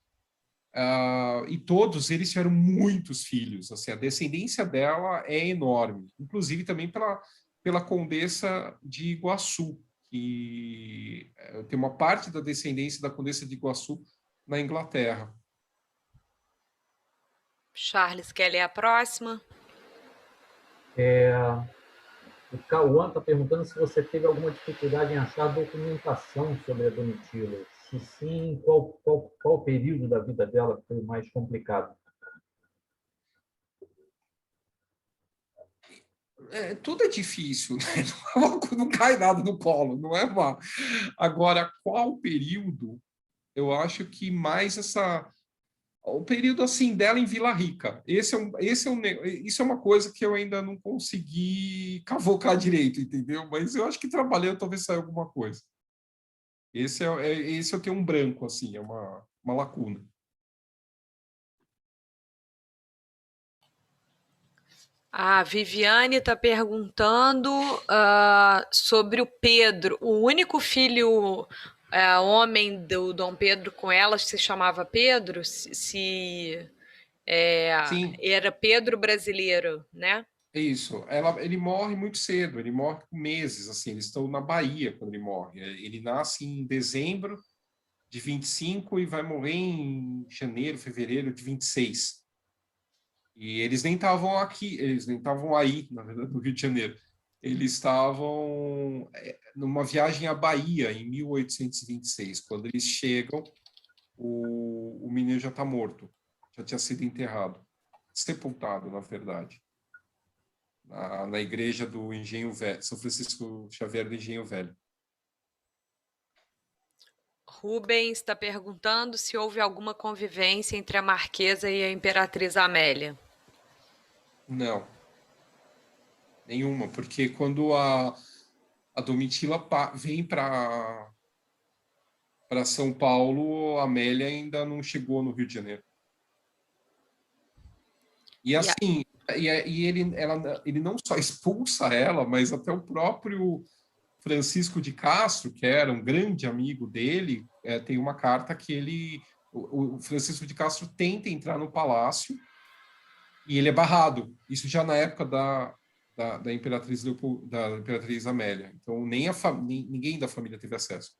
Speaker 3: e todos eles tiveram muitos filhos. Assim, a descendência dela é enorme, inclusive também pela Condessa de Iguaçu, que tem uma parte da descendência da Condessa de Iguaçu na Inglaterra.
Speaker 1: Charles, quer ler a próxima?
Speaker 4: O Cauã está perguntando se você teve alguma dificuldade em achar documentação sobre a Domitila. Se sim, qual período da vida dela foi o mais complicado?
Speaker 3: Tudo é difícil, né? Não cai nada no colo, não é uma... Agora, qual período? Eu acho que mais o período assim dela em Vila Rica. Isso é uma coisa que eu ainda não consegui cavocar direito, entendeu? Mas eu acho que trabalhando talvez saia alguma coisa. Esse eu tenho um branco, assim, é uma lacuna.
Speaker 1: A Viviane está perguntando sobre o Pedro, o único filho homem do Dom Pedro com elas se chamava Pedro, se
Speaker 3: Sim,
Speaker 1: era Pedro brasileiro, né?
Speaker 3: é isso. Ele morre muito cedo, ele morre com meses, assim, eles estão na Bahia quando ele morre. Ele nasce em dezembro de 25 e vai morrer em janeiro, fevereiro de 26. E eles nem estavam aqui, eles nem estavam aí, na verdade, no Rio de Janeiro. Eles estavam numa viagem à Bahia, em 1826. Quando eles chegam, o menino já está morto, já tinha sido enterrado, sepultado, na verdade, na igreja do Engenho Velho, São Francisco Xavier do Engenho Velho.
Speaker 1: Rubens está perguntando se houve alguma convivência entre a Marquesa e a Imperatriz Amélia.
Speaker 3: Não, nenhuma, porque quando a Domitila vem para São Paulo, a Amélia ainda não chegou no Rio de Janeiro. E assim, ele não só expulsa ela, mas até o próprio Francisco de Castro, que era um grande amigo dele, tem uma carta que o Francisco de Castro tenta entrar no palácio e ele é barrado. Isso já na época da Imperatriz Amélia. Então, ninguém da família teve acesso.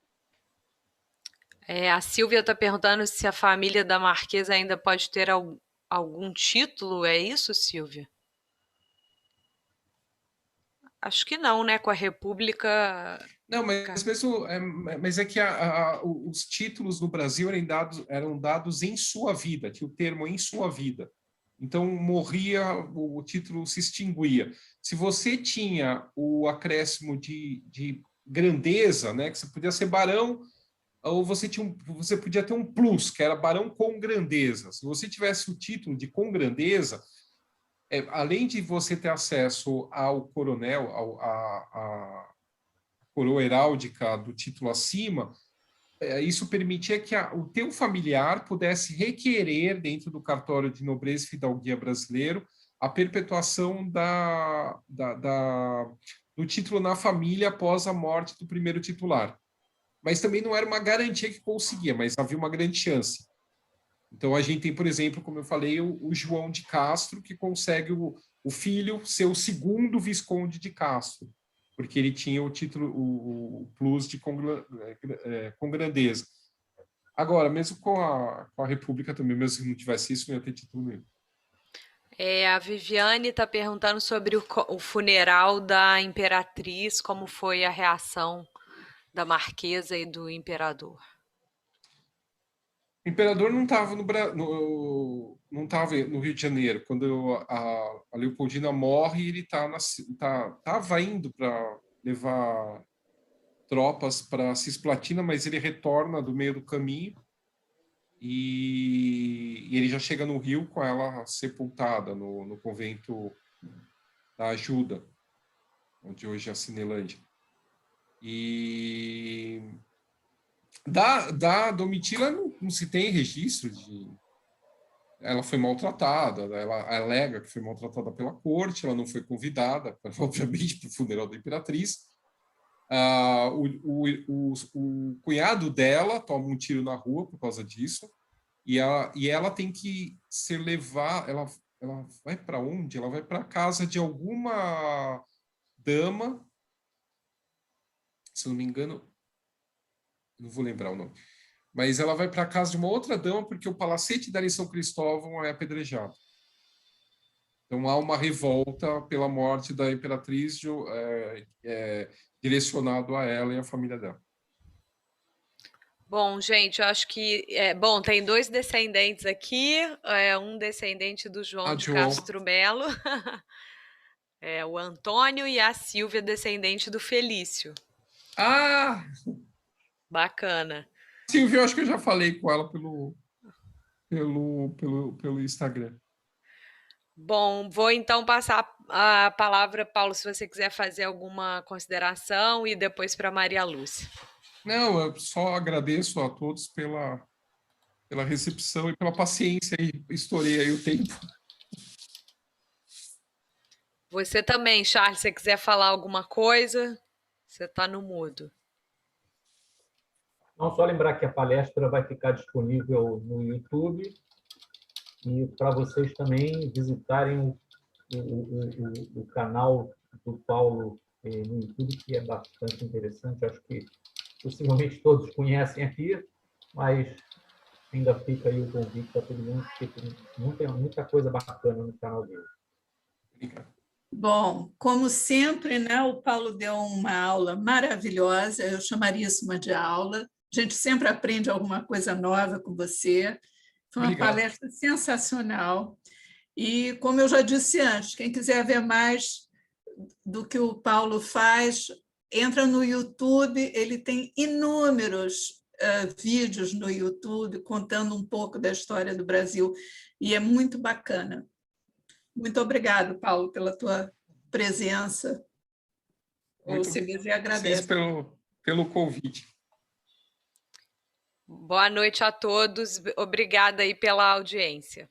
Speaker 1: A Silvia está perguntando se a família da Marquesa ainda pode ter algum título, é isso, Silvia? Acho que não, né? Com a República.
Speaker 3: Não, mas é que os títulos no Brasil eram dados em sua vida, tinha o termo em sua vida. Então, morria, o título se extinguia. Se você tinha o acréscimo de grandeza, né, que você podia ser barão, ou você podia ter um plus, que era barão com grandeza. Se você tivesse o título de com grandeza, além de você ter acesso ao coronel, a coroa heráldica do título acima, isso permitia que o teu familiar pudesse requerer, dentro do cartório de nobreza e fidalguia brasileiro, a perpetuação do título na família após a morte do primeiro titular. Mas também não era uma garantia que conseguia, mas havia uma grande chance. Então, a gente tem, por exemplo, como eu falei, o João de Castro, que consegue o filho ser o segundo Visconde de Castro, porque ele tinha o título, o plus de com grandeza. Agora, mesmo com a República também, mesmo se não tivesse isso, não ia ter título nenhum.
Speaker 1: A Viviane está perguntando sobre o funeral da Imperatriz, como foi a reação da Marquesa e do Imperador.
Speaker 3: O imperador não estava não estava no Rio de Janeiro. Quando a Leopoldina morre, ele estava indo para levar tropas para Cisplatina, mas ele retorna do meio do caminho e ele já chega no Rio com ela sepultada no convento da Ajuda, onde hoje é a Cinelândia. E da Domitila não se tem registro de... Ela foi maltratada, ela alega que foi maltratada pela corte, ela não foi convidada, obviamente, para o funeral da Imperatriz. O cunhado dela toma um tiro na rua por causa disso, e ela tem que ser levada... Ela vai para onde? Ela vai para a casa de alguma dama, se não me engano, não vou lembrar o nome, mas ela vai para a casa de uma outra dama porque o palacete dela em São Cristóvão é apedrejado. Então, há uma revolta pela morte da imperatriz direcionado a ela e à família dela.
Speaker 1: Bom, gente, eu acho que bom, tem 2 descendentes aqui, um descendente do João de
Speaker 3: João.
Speaker 1: Castro Melo, o Antônio, e a Silvia, descendente do Felício.
Speaker 3: Ah!
Speaker 1: Bacana.
Speaker 3: Silvia, eu acho que eu já falei com ela pelo Instagram.
Speaker 1: Bom, vou então passar a palavra, Paulo, se você quiser fazer alguma consideração, e depois para Maria Lúcia.
Speaker 3: Não, eu só agradeço a todos pela recepção e pela paciência, e estourei aí o tempo.
Speaker 1: Você também, Charles, se você quiser falar alguma coisa, você está no mudo.
Speaker 4: Não, só lembrar que a palestra vai ficar disponível no YouTube e para vocês também visitarem o canal do Paulo no YouTube, que é bastante interessante. Acho que possivelmente todos conhecem aqui, mas ainda fica aí o convite para todo mundo, porque tem muita coisa bacana no canal dele.
Speaker 3: Obrigado.
Speaker 2: Bom, como sempre, né, o Paulo deu uma aula maravilhosa, eu chamaria isso uma de aula. A gente sempre aprende alguma coisa nova com você. Foi uma palestra sensacional. E, como eu já disse antes, quem quiser ver mais do que o Paulo faz, entra no YouTube, ele tem inúmeros vídeos no YouTube contando um pouco da história do Brasil, e é muito bacana. Muito obrigado, Paulo, pela tua presença. O CBZ agradece.
Speaker 3: Pelo convite.
Speaker 1: Boa noite a todos. Obrigada aí pela audiência.